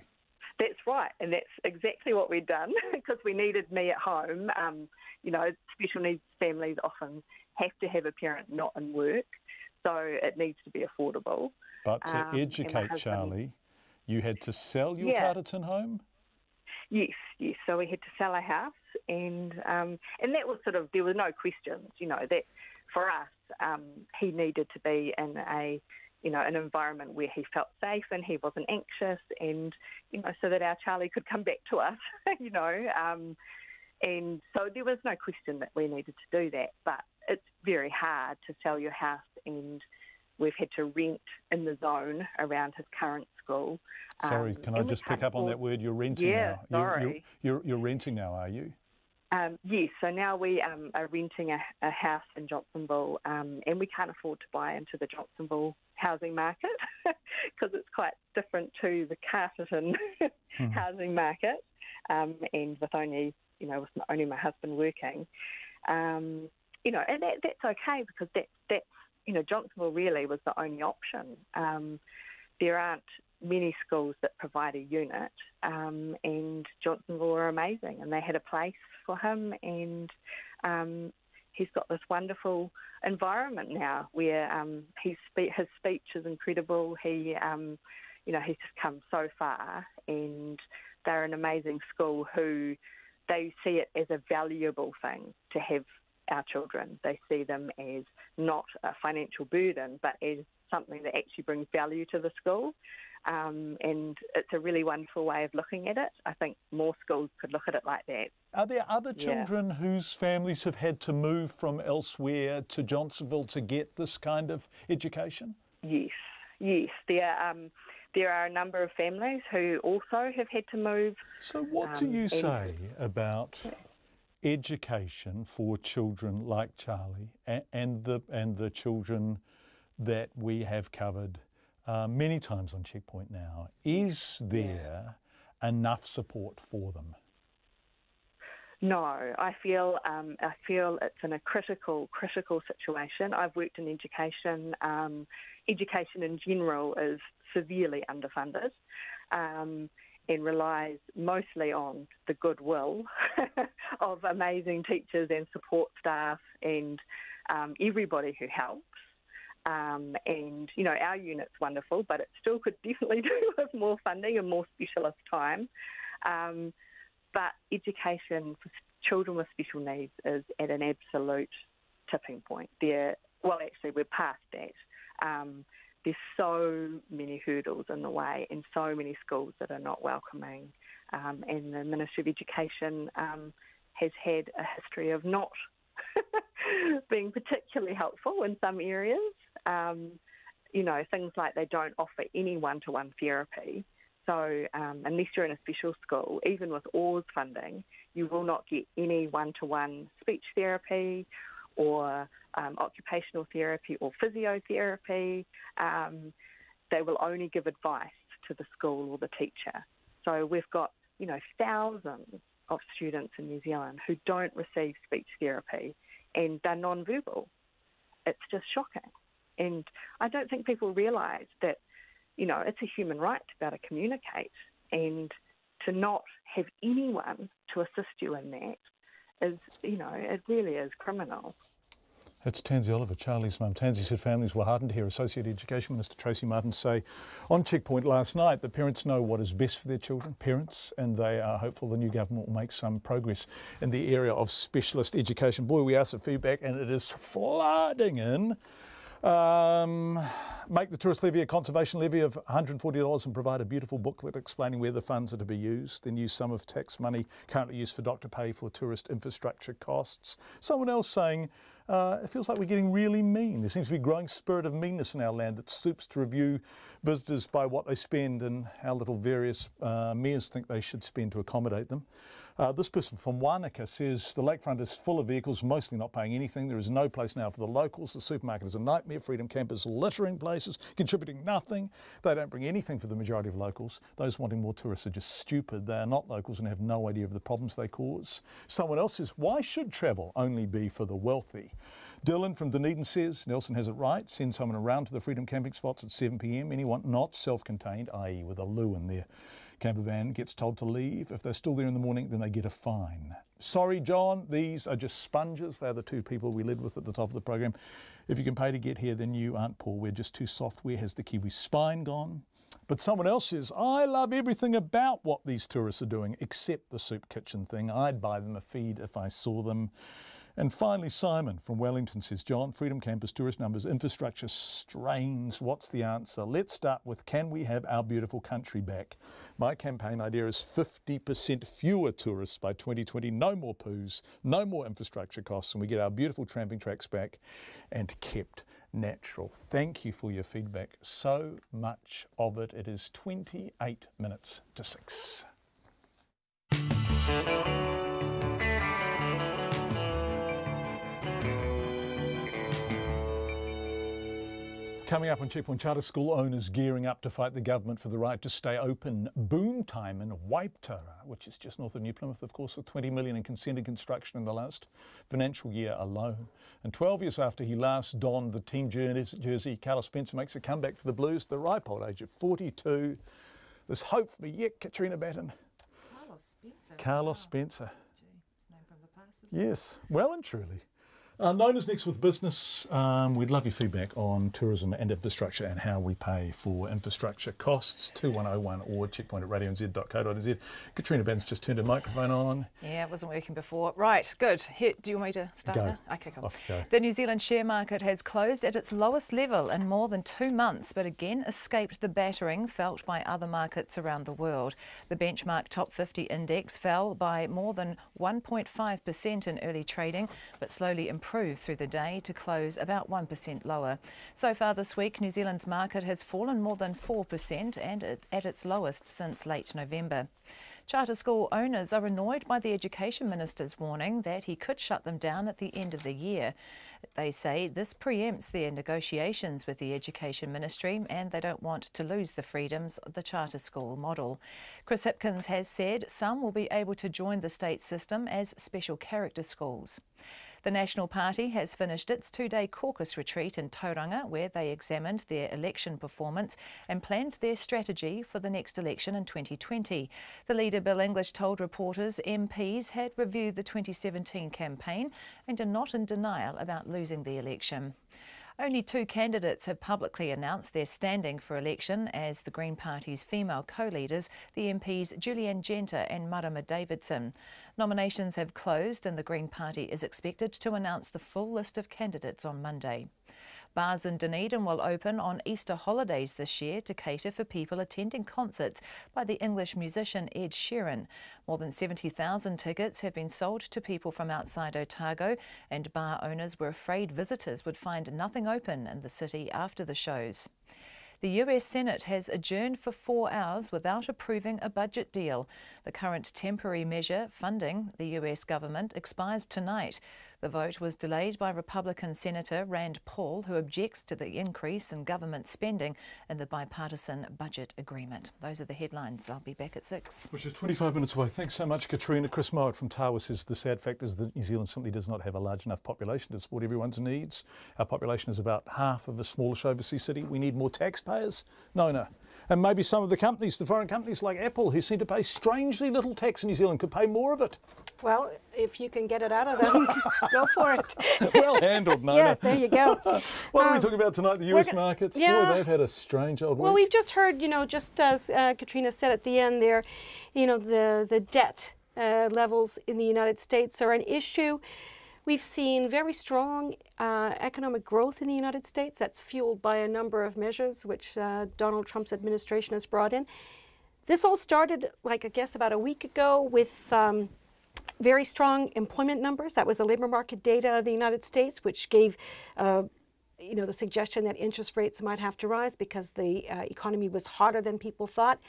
[SPEAKER 5] That's right, and that's exactly what we'd done because we needed me at home. Special needs families often have to have a parent not in work, so it needs to be affordable.
[SPEAKER 12] But to educate Charlie, you had to sell your Carterton home?
[SPEAKER 5] Yes. So we had to sell a house, and that was there were no questions. That for us, he needed to be in an environment where he felt safe and he wasn't anxious, and so that our Charlie could come back to us. And so there was no question that we needed to do that. But it's very hard to sell your house, and we've had to rent in the zone around his current school.
[SPEAKER 12] Sorry, can I just pick up on that word? You're renting now.
[SPEAKER 5] Sorry.
[SPEAKER 12] You're renting now, are you?
[SPEAKER 5] Yes, so now we are renting a house in Johnsonville, and we can't afford to buy into the Johnsonville housing market because it's quite different to the Carterton housing market, and with only my husband working, and that's okay because that's Johnsonville really was the only option. There aren't many schools that provide a unit, and Johnsonville are amazing, and they had a place for him, and he's got this wonderful environment now where his speech is incredible. He's just come so far, and they're an amazing school who they see it as a valuable thing to have our children. They see them as not a financial burden, but as something that actually brings value to the school. And it's a really wonderful way of looking at it. I think more schools could look at it like that.
[SPEAKER 12] Are there other children whose families have had to move from elsewhere to Johnsonville to get this kind of education?
[SPEAKER 5] Yes. There are a number of families who also have had to move.
[SPEAKER 12] So what do you say about education for children like Charlie and the children that we have covered many times on Checkpoint now? Is there enough support for them?
[SPEAKER 5] No, I feel it's in a critical situation. I've worked in education. Education in general is severely underfunded and relies mostly on the goodwill of amazing teachers and support staff and everybody who helps. And, our unit's wonderful, but it still could definitely do with more funding and more specialist time. But education children with special needs is at an absolute tipping point. We're past that. There's so many hurdles in the way and so many schools that are not welcoming. And the Ministry of Education has had a history of not being particularly helpful in some areas. Things like they don't offer any one-to-one therapy. So unless you're in a special school, even with ORS funding, you will not get any one-to-one speech therapy or occupational therapy or physiotherapy. They will only give advice to the school or the teacher. So we've got, thousands of students in New Zealand who don't receive speech therapy and they're non-verbal. It's just shocking. And I don't think people realise that, it's a human right to be able to communicate, and to not have anyone to assist you in that is, it really is criminal.
[SPEAKER 12] That's Tansy Oliver, Charlie's mum. Tansy said families were heartened to hear Associate Education Minister Tracy Martin say on Checkpoint last night that parents know what is best for their children, and they are hopeful the new government will make some progress in the area of specialist education. Boy, we asked for feedback and it is flooding in. Make the tourist levy a conservation levy of $140 and provide a beautiful booklet explaining where the funds are to be used. Then use some of tax money currently used for DOC to pay for tourist infrastructure costs. Someone else saying, it feels like we're getting really mean. There seems to be a growing spirit of meanness in our land that stoops to review visitors by what they spend and how little various mayors think they should spend to accommodate them. This person from Wanaka says the lakefront is full of vehicles, mostly not paying anything. There is no place now for the locals. The supermarket is a nightmare. Freedom campers littering places, contributing nothing. They don't bring anything for the majority of locals. Those wanting more tourists are just stupid. They are not locals and have no idea of the problems they cause. Someone else says, why should travel only be for the wealthy? Dylan from Dunedin says, Nelson has it right. Send someone around to the Freedom camping spots at 7 p.m. Anyone not self-contained, i.e. with a loo in their camper van, gets told to leave. If they're still there in the morning, then they get a fine. Sorry, John, these are just sponges. They're the two people we led with at the top of the program. If you can pay to get here, then you aren't poor. We're just too soft. Where has the Kiwi spine gone? But someone else says, I love everything about what these tourists are doing, except the soup kitchen thing. I'd buy them a feed if I saw them. And finally, Simon from Wellington says, John, Freedom Campus tourist numbers, infrastructure strains. What's the answer? Let's start with, can we have our beautiful country back? My campaign idea is 50% fewer tourists by 2020. No more poos, no more infrastructure costs, and we get our beautiful tramping tracks back and kept natural. Thank you for your feedback. So much of it. It is 28 minutes to 6. Coming up on Checkpoint, charter school owners gearing up to fight the government for the right to stay open. Boom time in Waitara, which is just north of New Plymouth, of course, with $20 million in consented construction in the last financial year alone. And 12 years after he last donned the team jersey, Carlos Spencer makes a comeback for the Blues at the ripe old age of 42. There's hope for me yet, Katrina Batten. Carlos Spencer.
[SPEAKER 4] Gee, his name from the past, isn't it?
[SPEAKER 12] Yes, well and truly. Known Next with Business. We'd love your feedback on tourism and infrastructure and how we pay for infrastructure costs. 2101 or checkpoint@radionz.co.nz. Katrina Batten's just turned her microphone on.
[SPEAKER 4] Yeah, it wasn't working before. Right, good. Here, do you want me to start
[SPEAKER 12] Go.
[SPEAKER 4] now? Okay, cool.
[SPEAKER 12] Off you go.
[SPEAKER 4] The New Zealand share market has closed at its lowest level in more than 2 months, but again escaped the battering felt by other markets around the world. The benchmark Top 50 index fell by more than 1.5% in early trading, but slowly improved through the day to close about 1% lower. So far this week, New Zealand's market has fallen more than 4% and at its lowest since late November. Charter school owners are annoyed by the Education Minister's warning that he could shut them down at the end of the year. They say this preempts their negotiations with the Education Ministry and they don't want to lose the freedoms of the charter school model. Chris Hipkins has said some will be able to join the state system as special character schools. The National Party has finished its 2-day caucus retreat in Tauranga, where they examined their election performance and planned their strategy for the next election in 2020. The leader, Bill English, told reporters MPs had reviewed the 2017 campaign and are not in denial about losing the election. Only 2 candidates have publicly announced their standing for election as the Green Party's female co-leaders, the MPs Julianne Genter and Marama Davidson. Nominations have closed and the Green Party is expected to announce the full list of candidates on Monday. Bars in Dunedin will open on Easter holidays this year to cater for people attending concerts by the English musician Ed Sheeran. More than 70,000 tickets have been sold to people from outside Otago, and bar owners were afraid visitors would find nothing open in the city after the shows. The US Senate has adjourned for 4 hours without approving a budget deal. The current temporary measure funding the US government expires tonight. The vote was delayed by Republican Senator Rand Paul, who objects to the increase in government spending in the bipartisan budget agreement. Those are the headlines. I'll be back at 6.
[SPEAKER 12] Which is 25 minutes away. Thanks so much, Katrina. Chris Mowat from Tawa says the sad fact is that New Zealand simply does not have a large enough population to support everyone's needs. Our population is about half of a smallish overseas city. We need more taxpayers? No. And maybe some of the companies, the foreign companies like Apple, who seem to pay strangely little tax in New Zealand, could pay more of it.
[SPEAKER 6] Well, if you can get it out of them, go for it.
[SPEAKER 12] Well handled, Nona.
[SPEAKER 6] Yes, there you go.
[SPEAKER 12] What are we talking about tonight? The US markets?
[SPEAKER 6] Yeah.
[SPEAKER 12] Boy, they've had a strange old week.
[SPEAKER 6] Well, we've just heard, just as Katrina said at the end there, the debt levels in the United States are an issue. We've seen very strong economic growth in the United States. That's fueled by a number of measures which Donald Trump's administration has brought in. This all started, I guess, about a week ago with very strong employment numbers. That was the labor market data of the United States, which gave the suggestion that interest rates might have to rise because the economy was hotter than people thought.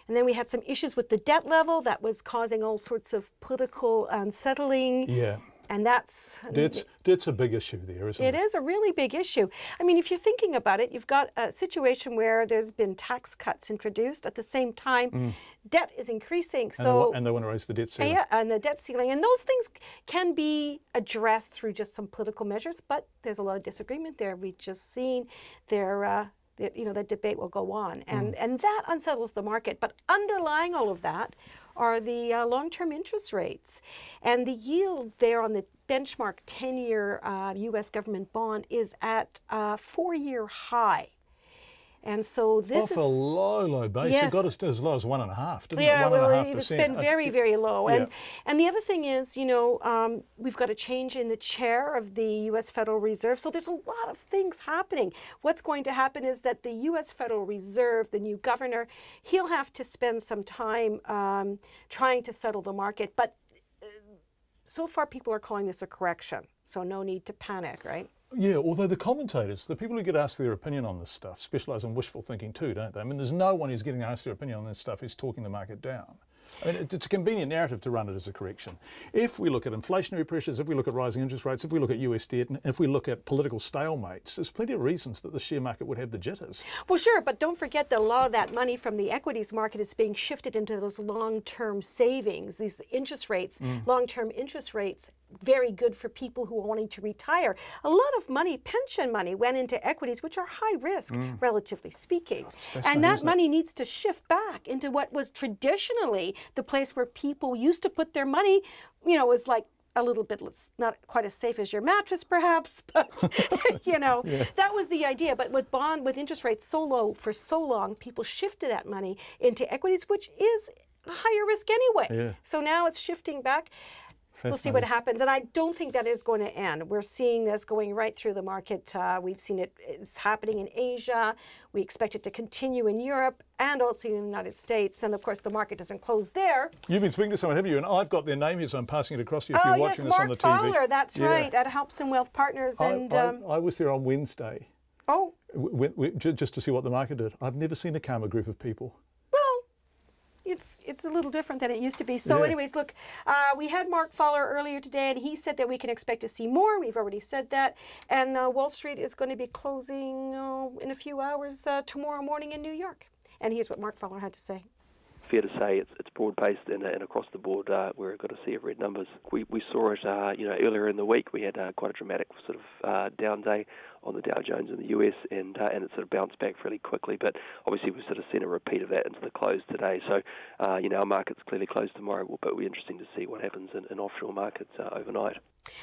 [SPEAKER 6] And then we had some issues with the debt level that was causing all sorts of political unsettling.
[SPEAKER 12] Yeah.
[SPEAKER 6] And that's...
[SPEAKER 12] Debt's a big issue there, isn't it?
[SPEAKER 6] It is a really big issue. I mean, if you're thinking about it, you've got a situation where there's been tax cuts introduced. At the same time, debt is increasing.
[SPEAKER 12] And they want to raise the debt ceiling.
[SPEAKER 6] Yeah, and the debt ceiling. And those things can be addressed through just some political measures, but there's a lot of disagreement there. We've just seen the debate will go on. And that unsettles the market. But underlying all of that are the long-term interest rates. And the yield there on the benchmark 10-year U.S. government bond is at a 4-year high. And so this
[SPEAKER 12] off a low base.
[SPEAKER 6] Yes.
[SPEAKER 12] It got us as low as 1.5, didn't it?
[SPEAKER 6] Yeah,
[SPEAKER 12] 1.5%.
[SPEAKER 6] well, it's been very, very low.
[SPEAKER 12] Yeah.
[SPEAKER 6] And the other thing is, we've got a change in the chair of the U.S. Federal Reserve. So there's a lot of things happening. What's going to happen is that the U.S. Federal Reserve, the new governor, he'll have to spend some time trying to settle the market. But so far, people are calling this a correction. So no need to panic, right?
[SPEAKER 12] Yeah, although the commentators, the people who get asked their opinion on this stuff, specialise in wishful thinking too, don't they? I mean, there's no one who's getting asked their opinion on this stuff who's talking the market down. I mean, it's a convenient narrative to run it as a correction. If we look at inflationary pressures, if we look at rising interest rates, if we look at US debt, and if we look at political stalemates, there's plenty of reasons that the share market would have the jitters.
[SPEAKER 6] Well, sure, but don't forget that a lot of that money from the equities market is being shifted into those long-term savings, these interest rates, long-term interest rates, very good for people who are wanting to retire. A lot of money, pension money, went into equities, which are high risk, relatively speaking. And that money needs to shift back into what was traditionally the place where people used to put their money, was like a little bit not quite as safe as your mattress, perhaps, but that was the idea. But with interest rates so low for so long, people shifted that money into equities, which is a higher risk anyway.
[SPEAKER 12] Yeah.
[SPEAKER 6] So now it's shifting back. We'll see what happens. And I don't think that is going to end. We're seeing this going right through the market. We've seen it's happening in Asia. We expect it to continue in Europe and also in the United States. And of course, the market doesn't close there.
[SPEAKER 12] You've been speaking to someone, haven't you? And I've got their name here, so I'm passing it across to you if you're watching this on the TV.
[SPEAKER 6] Mark Fowler, that's right, at Helps and Wealth Partners.
[SPEAKER 12] I was there on Wednesday.
[SPEAKER 6] Oh.
[SPEAKER 12] Just to see what the market did. I've never seen a calmer group of people.
[SPEAKER 6] It's a little different than it used to be. So anyways, look, we had Mark Fowler earlier today, and he said that we can expect to see more. We've already said that. And Wall Street is going to be closing in a few hours tomorrow morning in New York. And here's what Mark Fowler had to say.
[SPEAKER 14] Fair to say it's broad-based and across the board we're going to see red numbers. We saw it earlier in the week. We had quite a dramatic sort of down day on the Dow Jones in the US, and it sort of bounced back fairly quickly. But obviously we've sort of seen a repeat of that into the close today. So our market's clearly closed tomorrow, but it'll be interesting to see what happens in offshore markets overnight.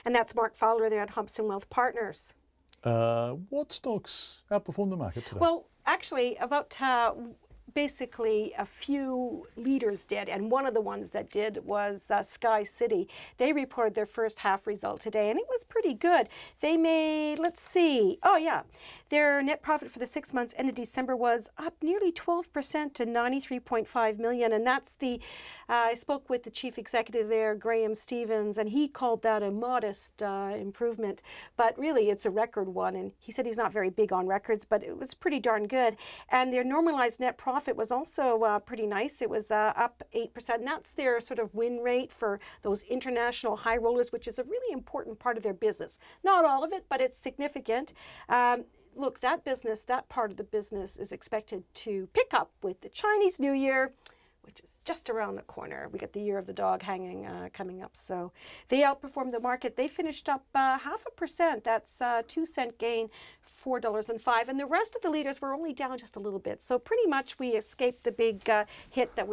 [SPEAKER 6] And that's Mark Fowler there at Hostel Wealth Partners.
[SPEAKER 12] What stocks outperformed the market today?
[SPEAKER 6] Well, actually, about basically a few leaders did, and one of the ones that did was SkyCity. They reported their first half result today, and it was pretty good. They made, let's see, oh yeah, their net profit for the 6 months ended December was up nearly 12% to 93.5 million, and that's the, I spoke with the chief executive there, Graham Stevens, and he called that a modest improvement, but really it's a record one, and he said he's not very big on records, but it was pretty darn good. And their normalized net profit was also pretty nice. It was up 8%, and that's their sort of win rate for those international high rollers, which is a really important part of their business. Not all of it, but it's significant. Look, that business, that part of the business is expected to pick up with the Chinese New Year, which is just around the corner. We got the Year of the Dog coming up. So they outperformed the market. They finished up 0.5%. That's a 2-cent gain, $4.05. And the rest of the leaders were only down just a little bit. So pretty much we escaped the big hit that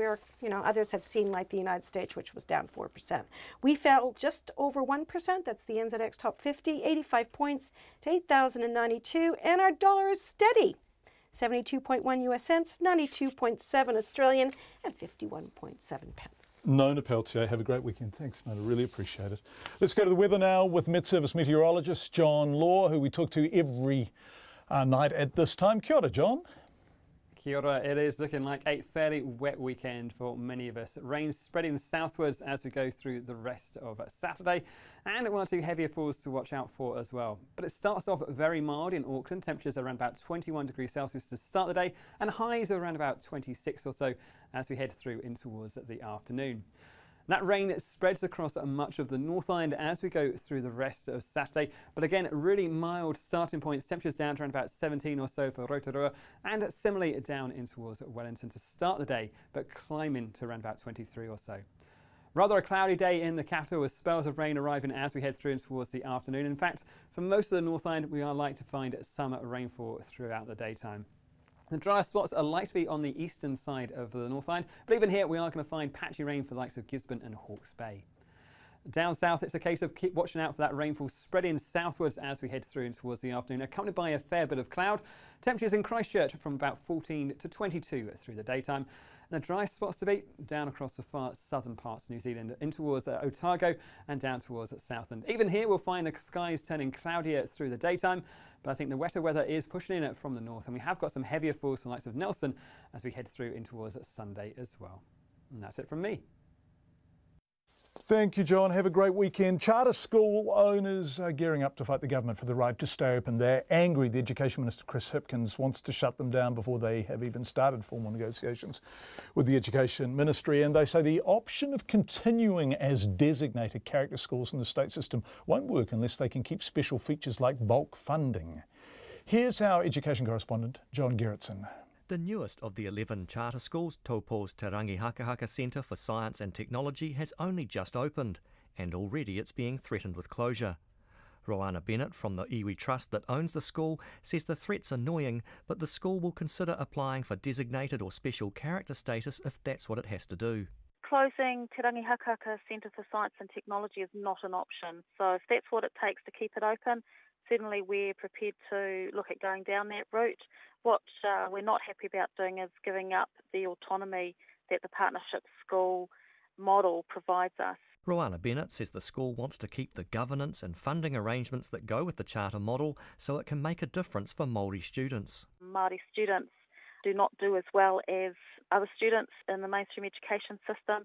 [SPEAKER 6] others have seen, like the United States, which was down 4%. We fell just over 1%. That's the NZX Top 50, 85 points to 8,092. And our dollar is steady. 72.1 US cents, 92.7 Australian, and 51.7 pence.
[SPEAKER 12] Nona Peltier, have a great weekend. Thanks, Nona, really appreciate it. Let's go to the weather now with Met Service meteorologist John Law, who we talk to every night at this time. Kia ora, John.
[SPEAKER 7] Kia ora. It is looking like a fairly wet weekend for many of us. Rain spreading southwards as we go through the rest of Saturday, and one or two heavier falls to watch out for as well. But it starts off very mild in Auckland. Temperatures are around about 21 degrees Celsius to start the day, and highs are around about 26 or so as we head through in towards the afternoon. That rain spreads across much of the North Island as we go through the rest of Saturday. But again, really mild starting points. Temperatures down to around about 17 or so for Rotorua, and similarly down in towards Wellington to start the day, but climbing to around about 23 or so. Rather a cloudy day in the capital with spells of rain arriving as we head through and towards the afternoon. In fact, for most of the North Island, we are likely to find some rainfall throughout the daytime. The driest spots are likely to be on the eastern side of the North Island, but even here we are going to find patchy rain for the likes of Gisborne and Hawke's Bay. Down south, it's a case of keep watching out for that rainfall spreading southwards as we head through and towards the afternoon, accompanied by a fair bit of cloud. Temperatures in Christchurch from about 14 to 22 through the daytime. And the driest spots to be down across the far southern parts of New Zealand, in towards Otago and down towards Southland. Even here we'll find the skies turning cloudier through the daytime, but I think the wetter weather is pushing in from the north, and we have got some heavier falls from the likes of Nelson as we head through in towards Sunday as well. And that's it from me.
[SPEAKER 12] Thank you, John. Have a great weekend. Charter school owners are gearing up to fight the government for the right to stay open. They're angry the Education Minister, Chris Hipkins, wants to shut them down before they have even started formal negotiations with the Education Ministry. And they say the option of continuing as designated character schools in the state system won't work unless they can keep special features like bulk funding. Here's our education correspondent, John Gerritsen.
[SPEAKER 8] The newest of the 11 charter schools, Taupo's Te Rangi Hakahaka Centre for Science and Technology, has only just opened, and already it's being threatened with closure. Roanna Bennett from the iwi trust that owns the school says the threat's annoying, but the school will consider applying for designated or special character status if that's what it has to do.
[SPEAKER 23] Closing Te Rangi Hakahaka Centre for Science and Technology is not an option, so if that's what it takes to keep it open, certainly we're prepared to look at going down that route. What we're not happy about doing is giving up the autonomy that the partnership school model provides us.
[SPEAKER 8] Roanna Bennett says the school wants to keep the governance and funding arrangements that go with the charter model so it can make a difference for Māori students.
[SPEAKER 23] Māori students do not do as well as other students in the mainstream education system.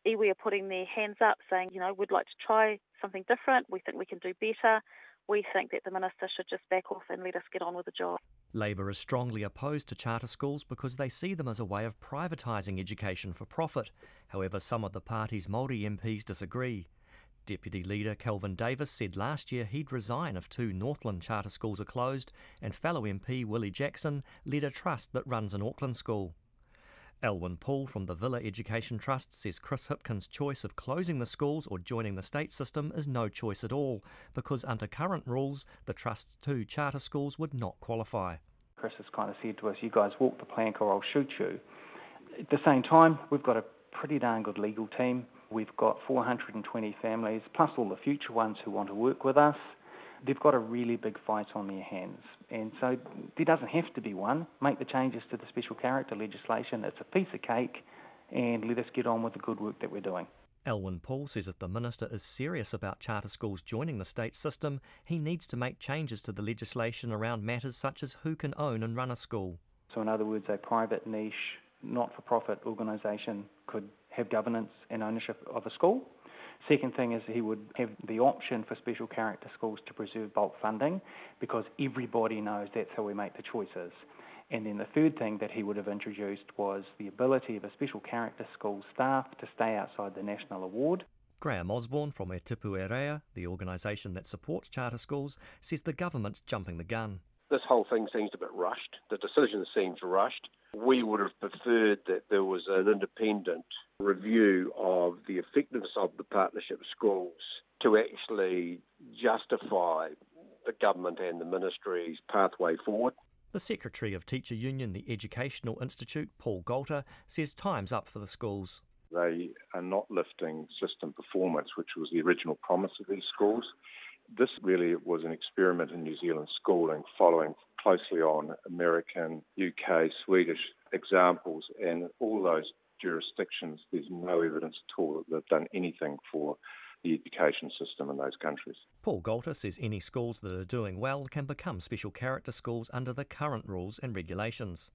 [SPEAKER 23] Iwi are putting their hands up saying, we'd like to try something different. We think we can do better. We think that the Minister should just back off and let us get on with the job.
[SPEAKER 8] Labor is strongly opposed to charter schools because they see them as a way of privatising education for profit. However, some of the party's Māori MPs disagree. Deputy Leader Kelvin Davis said last year he'd resign if 2 Northland charter schools are closed, and fellow MP Willie Jackson led a trust that runs an Auckland school. Elwyn Poole from the Villa Education Trust says Chris Hipkins' choice of closing the schools or joining the state system is no choice at all, because under current rules, the Trust's 2 charter schools would not qualify.
[SPEAKER 24] Chris has kind of said to us, you guys walk the plank or I'll shoot you. At the same time, we've got a pretty darn good legal team. We've got 420 families, plus all the future ones who want to work with us. they've got a really big fight on their hands. And so there doesn't have to be one. Make the changes to the special character legislation. It's a piece of cake, and let us get on with the good work that we're doing.
[SPEAKER 8] Elwyn Paul says if the Minister is serious about charter schools joining the state system, he needs to make changes to the legislation around matters such as who can own and run a school.
[SPEAKER 24] So in other words, a private niche, not-for-profit organisation could have governance and ownership of a school. Second thing is he would have the option for special character schools to preserve bulk funding, because everybody knows that's how we make the choices. And then the third thing that he would have introduced was the ability of a special character school staff to stay outside the national award.
[SPEAKER 8] Graham Osborne from E Tipu e Rea, the organisation that supports charter schools, says the government's jumping the gun.
[SPEAKER 9] This whole thing seems a bit rushed. The decision seems rushed. We would have preferred that there was an independent review of the effectiveness of the partnership schools to actually justify the government and the ministry's pathway forward.
[SPEAKER 8] The Secretary of Teacher Union, the Educational Institute, Paul Golter, says time's up for the schools.
[SPEAKER 10] They are not lifting system performance, which was the original promise of these schools. This really was an experiment in New Zealand schooling, following closely on American, UK, Swedish examples, and all those jurisdictions, there's no evidence at all that they've done anything for the education system in those countries.
[SPEAKER 8] Paul Golter says any schools that are doing well can become special character schools under the current rules and regulations.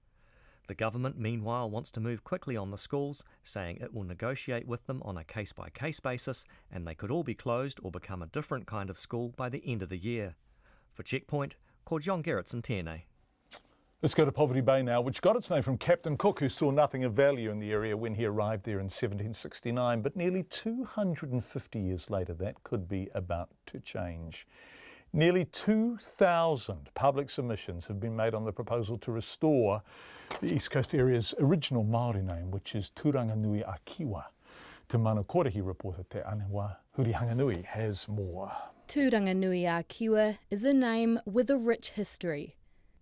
[SPEAKER 8] The government, meanwhile, wants to move quickly on the schools, saying it will negotiate with them on a case-by-case basis, and they could all be closed or become a different kind of school by the end of the year. For Checkpoint, called John Gerritsen Tēnei.
[SPEAKER 12] Let's go to Poverty Bay now, which got its name from Captain Cook, who saw nothing of value in the area when he arrived there in 1769. But nearly 250 years later, that could be about to change. Nearly 2,000 public submissions have been made on the proposal to restore the East Coast area's original Māori name, which is Turanganui-a-Kiwa. Te Mana Korehi reporter Te Anewa Huri Hanganui has more.
[SPEAKER 11] Turanganui-a-Kiwa is a name with a rich history.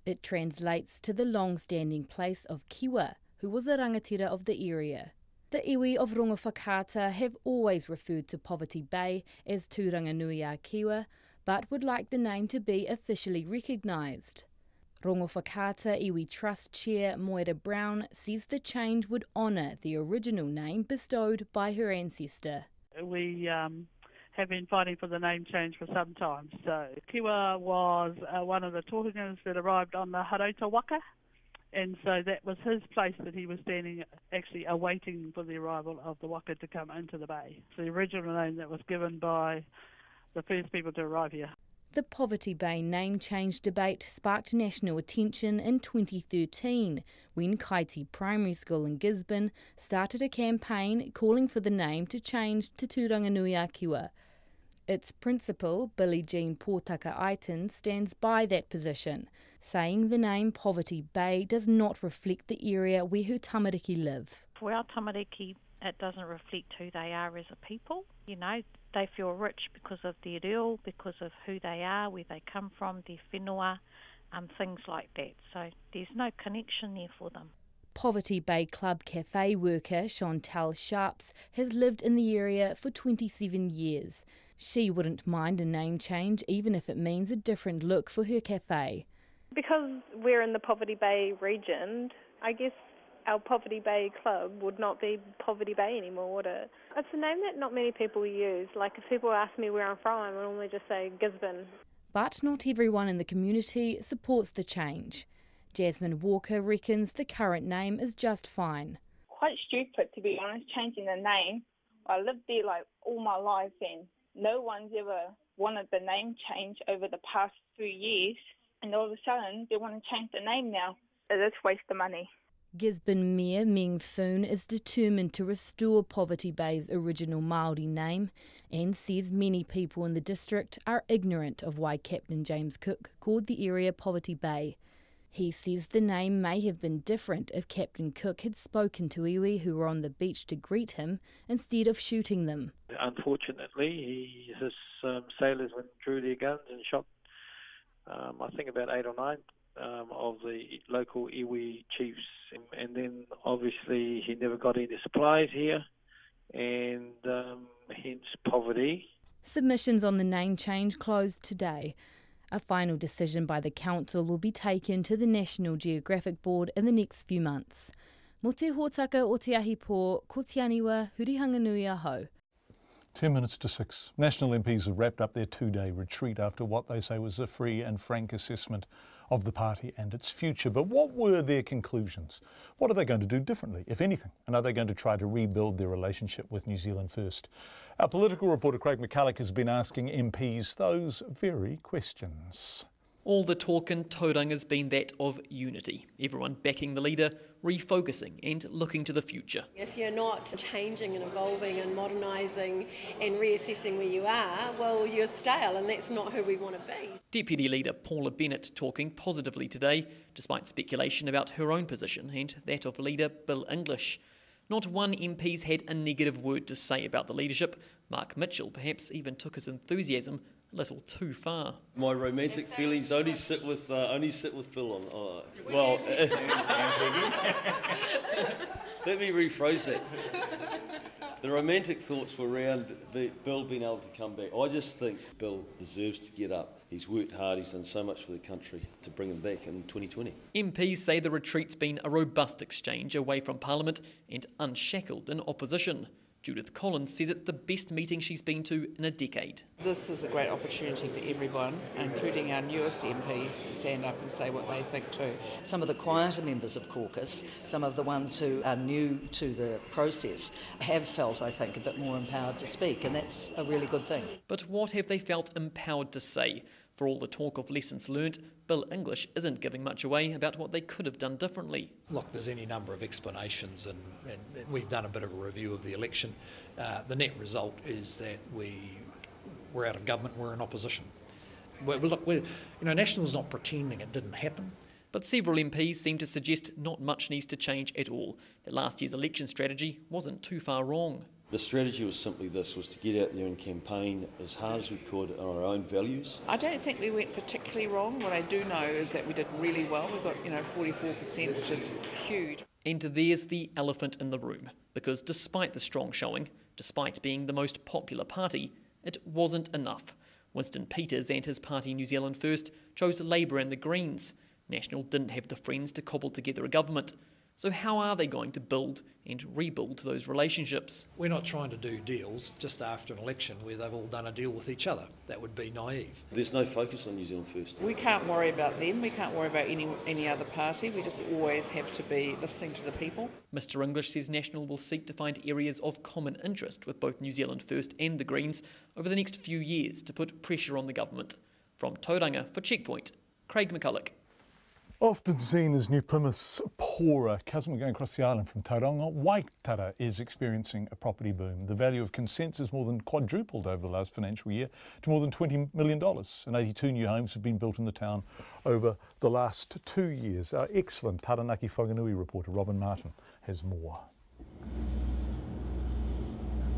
[SPEAKER 11] It translates to the long-standing place of Kiwa, who was a rangatira of the area. The iwi of Rongowhakaata have always referred to Poverty Bay as Turanganui-a-Kiwa, but would like the name to be officially recognised. Rongowhakaata Iwi Trust Chair Moira Brown says the change would honour the original name bestowed by her ancestor.
[SPEAKER 15] We have been fighting for the name change for some time. So Kiwa was one of the tohungas that arrived on the Harauta Waka, and so that was his place that he was standing, actually awaiting for the arrival of the waka to come into the bay. It's the original name that was given by the first people to arrive here.
[SPEAKER 11] The Poverty Bay name change debate sparked national attention in 2013 when Kaiti Primary School in Gisborne started a campaign calling for the name to change to Turanganui-a-Kiwa. Its principal, Billie Jean Pōtaka-Aiton, stands by that position, saying the name Poverty Bay does not reflect the area where her tamariki live.
[SPEAKER 25] For our tamariki, it doesn't reflect who they are as a people. You know, they feel rich because of their reo, because of who they are, where they come from, their whenua, things like that. So there's no connection there for them.
[SPEAKER 11] Poverty Bay Club cafe worker Chantal Sharps has lived in the area for 27 years. She wouldn't mind a name change even if it means a different look for her cafe.
[SPEAKER 26] Because we're in the Poverty Bay region, I guess our Poverty Bay Club would not be Poverty Bay anymore, would it? It's a name that not many people use. Like if people ask me where I'm from, I normally just say Gisborne.
[SPEAKER 11] But not everyone in the community supports the change. Jasmine Walker reckons the current name is just fine.
[SPEAKER 27] Quite stupid, to be honest, changing the name. I lived there like all my life and no one's ever wanted the name change over the past 3 years, and all of a sudden they want to change the name now. It's a waste of money.
[SPEAKER 11] Gisborne Mayor Meng Foon is determined to restore Poverty Bay's original Māori name and says many people in the district are ignorant of why Captain James Cook called the area Poverty Bay. He says the name may have been different if Captain Cook had spoken to iwi who were on the beach to greet him instead of shooting them.
[SPEAKER 28] Unfortunately, his sailors went and drew their guns and shot, I think about 8 or 9 of the local iwi chiefs. And then obviously he never got any supplies here, and hence poverty.
[SPEAKER 11] Submissions on the name change closed today. A final decision by the council will be taken to the National Geographic Board in the next few months. Mo te hōtaka o te ahi pō, ko te aniwa, hurihanga nui a hau.
[SPEAKER 12] 10 minutes to 6. National MPs have wrapped up their two-day retreat after what they say was a free and frank assessment of the party and its future. But what were their conclusions? What are they going to do differently, if anything? And are they going to try to rebuild their relationship with New Zealand First? Our political reporter Craig McCulloch has been asking MPs those very questions.
[SPEAKER 1] All the talk in Tauranga has been that of unity. Everyone backing the leader, refocusing and looking to the future.
[SPEAKER 13] If you're not changing and evolving and modernising and reassessing where you are, well, you're stale, and that's not who we want to be.
[SPEAKER 1] Deputy Leader Paula Bennett talking positively today, despite speculation about her own position and that of Leader Bill English. Not one MP's had a negative word to say about the leadership. Mark Mitchell perhaps even took his enthusiasm a little too far.
[SPEAKER 16] My romantic feelings only sit with Bill on. Let me rephrase that. The romantic thoughts were around Bill being able to come back. I just think Bill deserves to get up. He's worked hard, he's done so much for the country to bring him back in 2020.
[SPEAKER 1] MPs say the retreat's been a robust exchange away from Parliament and unshackled in opposition. Judith Collins says it's the best meeting she's been to in a decade.
[SPEAKER 17] This is a great opportunity for everyone, including our newest MPs, to stand up and say what they think too.
[SPEAKER 18] Some of the quieter members of caucus, some of the ones who are new to the process, have felt, I think, a bit more empowered to speak, and that's a really good thing.
[SPEAKER 1] But what have they felt empowered to say? For all the talk of lessons learnt, Bill English isn't giving much away about what they could have done differently.
[SPEAKER 19] Look, there's any number of explanations, and we've done a bit of a review of the election. The net result is that we're out of government, we're in opposition. National's not pretending it didn't happen.
[SPEAKER 1] But several MPs seem to suggest not much needs to change at all, that last year's election strategy wasn't too far wrong.
[SPEAKER 16] The strategy was simply this, was to get out there and campaign as hard as we could on our own values.
[SPEAKER 17] I don't think we went particularly wrong. What I do know is that we did really well. We got 44%, which is huge.
[SPEAKER 1] And there's the elephant in the room, because despite the strong showing, despite being the most popular party, it wasn't enough. Winston Peters and his party New Zealand First chose Labour and the Greens. National didn't have the friends to cobble together a government. So how are they going to build and rebuild those relationships?
[SPEAKER 19] We're not trying to do deals just after an election where they've all done a deal with each other. That would be naive.
[SPEAKER 16] There's no focus on New Zealand First.
[SPEAKER 17] We can't worry about them. We can't worry about any other party. We just always have to be listening to the people.
[SPEAKER 1] Mr English says National will seek to find areas of common interest with both New Zealand First and the Greens over the next few years to put pressure on the government. From Tauranga for Checkpoint, Craig McCulloch.
[SPEAKER 12] Often seen as New Plymouth's poorer cousin, we're going across the island from Tauranga. Waitara is experiencing a property boom. The value of consents has more than quadrupled over the last financial year to more than $20 million. And 82 new homes have been built in the town over the last 2 years. Our excellent Taranaki Whanganui reporter Robin Martin has more.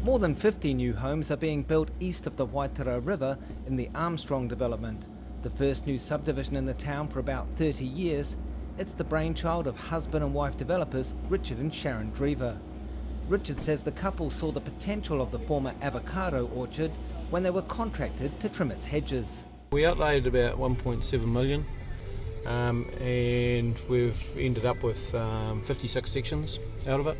[SPEAKER 20] More than 50 new homes are being built east of the Waitara River in the Armstrong development. The first new subdivision in the town for about 30 years, it's the brainchild of husband and wife developers Richard and Sharon Drever. Richard says the couple saw the potential of the former avocado orchard when they were contracted to trim its hedges.
[SPEAKER 28] We outlaid about 1.7 million and we've ended up with 56 sections out of it.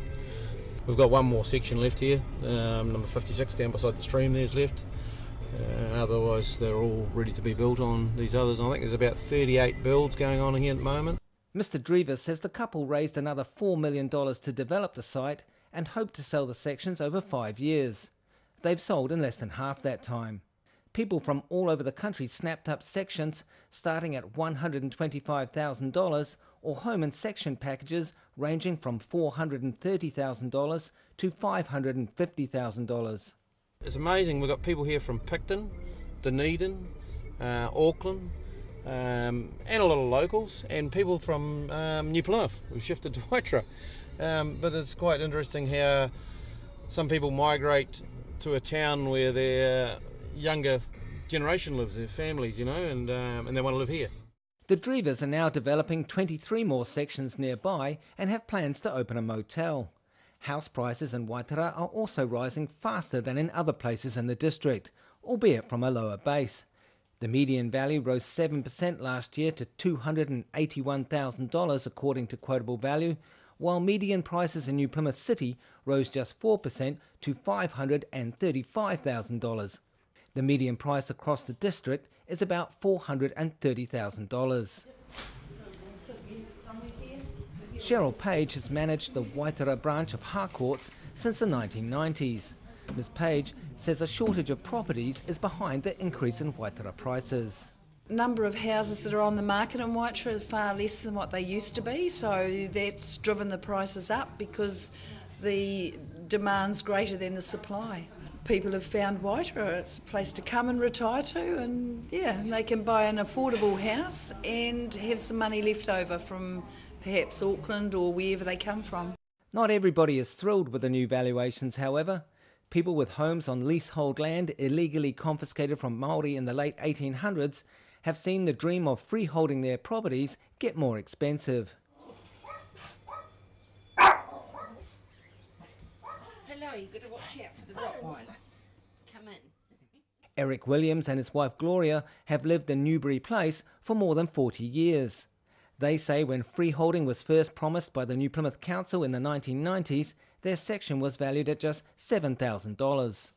[SPEAKER 28] We've got one more section left here, number 56 down beside the stream there's left. Otherwise they're all ready to be built on these others. I think there's about 38 builds going on here at the moment.
[SPEAKER 20] Mr Drever says the couple raised another $4 million to develop the site and hope to sell the sections over 5 years. They've sold in less than half that time. People from all over the country snapped up sections starting at $125,000 or home and section packages ranging from $430,000 to $550,000.
[SPEAKER 28] It's amazing, we've got people here from Picton, Dunedin, Auckland, and a lot of locals, and people from New Plymouth who've shifted to Waitara. But it's quite interesting how some people migrate to a town where their younger generation lives, their families, and they want to live here.
[SPEAKER 20] The Drevers are now developing 23 more sections nearby and have plans to open a motel. House prices in Waitara are also rising faster than in other places in the district, albeit from a lower base. The median value rose 7% last year to $281,000 according to quotable value, while median prices in New Plymouth City rose just 4% to $535,000. The median price across the district is about $430,000. Cheryl Page has managed the Waitara branch of Harcourts since the 1990s. Ms Page says a shortage of properties is behind the increase in Waitara prices.
[SPEAKER 2] Number of houses that are on the market in Waitara is far less than what they used to be, so that's driven the prices up because the demand's greater than the supply. People have found Waitara, it's a place to come and retire to, and yeah, they can buy an affordable house and have some money left over from perhaps Auckland or wherever they come from.
[SPEAKER 20] Not everybody is thrilled with the new valuations, however. People with homes on leasehold land illegally confiscated from Māori in the late 1800s have seen the dream of freeholding their properties get more expensive.
[SPEAKER 3] Hello, you've got to watch out for the Rottweiler. Come in.
[SPEAKER 20] Eric Williams and his wife Gloria have lived in Newbury Place for more than 40 years. They say when freeholding was first promised by the New Plymouth Council in the 1990s, their section was valued at just $7,000.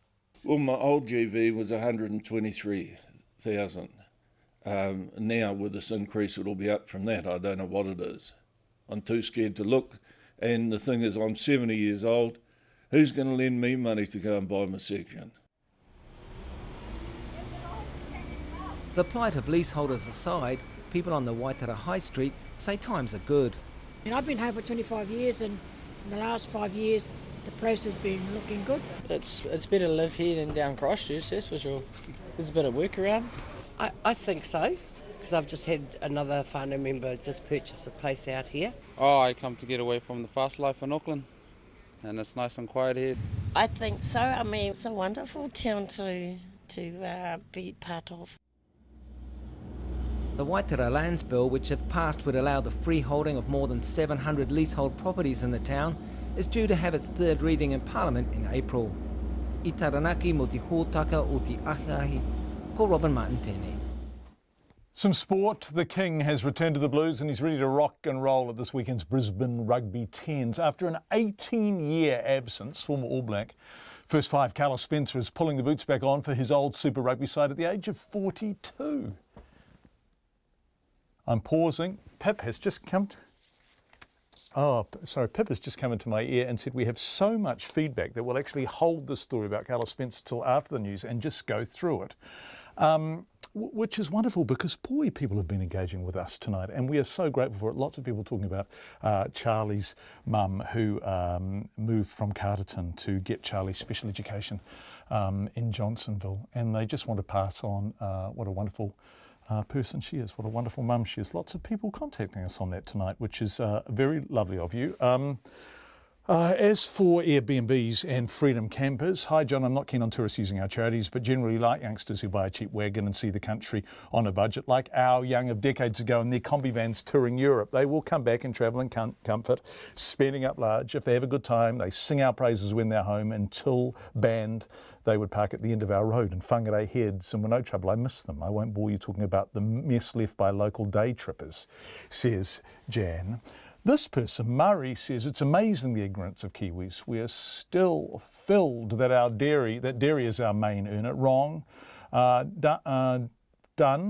[SPEAKER 4] Well, my old GV was $123,000. Now with this increase it'll be up from that. I don't know what it is. I'm too scared to look, and the thing is I'm 70 years old. Who's going to lend me money to go and buy my section?
[SPEAKER 20] The plight of leaseholders aside, people on the Waitara High Street say times are good.
[SPEAKER 5] And I've been home for 25 years, and in the last 5 years the place has been looking good.
[SPEAKER 6] It's better to live here than down Christchurch, that's for sure. There's a bit of work around.
[SPEAKER 14] I think so, because I've just had another whānau member just purchase a place out here.
[SPEAKER 21] Oh, I come to get away from the fast life in Auckland, and it's nice and quiet here.
[SPEAKER 3] I think so. I mean, it's a wonderful town to be part of.
[SPEAKER 20] The Waitara Lands Bill, which if passed would allow the freeholding of more than 700 leasehold properties in the town, is due to have its third reading in Parliament in April. I Taranaki mo te hōtaka o te ahiahi, ko Robin Martin tēnei.
[SPEAKER 12] Some sport. The King has returned to the Blues and he's ready to rock and roll at this weekend's Brisbane Rugby Tens. After an 18-year absence, former All Black first five Carlos Spencer is pulling the boots back on for his old Super Rugby side at the age of 42. I'm pausing. Pip has just come Pip has just come into my ear and said we have so much feedback that we'll actually hold this story about Carlos Spencer till after the news and just go through it. Which is wonderful because boy, people have been engaging with us tonight and we are so grateful for it. Lots of people talking about Charlie's mum who moved from Carterton to get Charlie special education in Johnsonville, and they just want to pass on what a wonderful person she is, what a wonderful mum she is. Lots of people contacting us on that tonight, which is very lovely of you. As for Airbnbs and freedom campers, hi John, I'm not keen on tourists using our charities, but generally like youngsters who buy a cheap wagon and see the country on a budget, like our young of decades ago in their combi vans touring Europe. They will come back and travel in comfort, spending up large. If they have a good time, they sing our praises when they're home. Until banned, they would park at the end of our road in Whangarei Heads, and we're no trouble. I miss them. I won't bore you talking about the mess left by local day trippers, says Jan. This person, Murray, says it's amazing the ignorance of Kiwis. We are still filled that dairy is our main earner. Wrong. Done.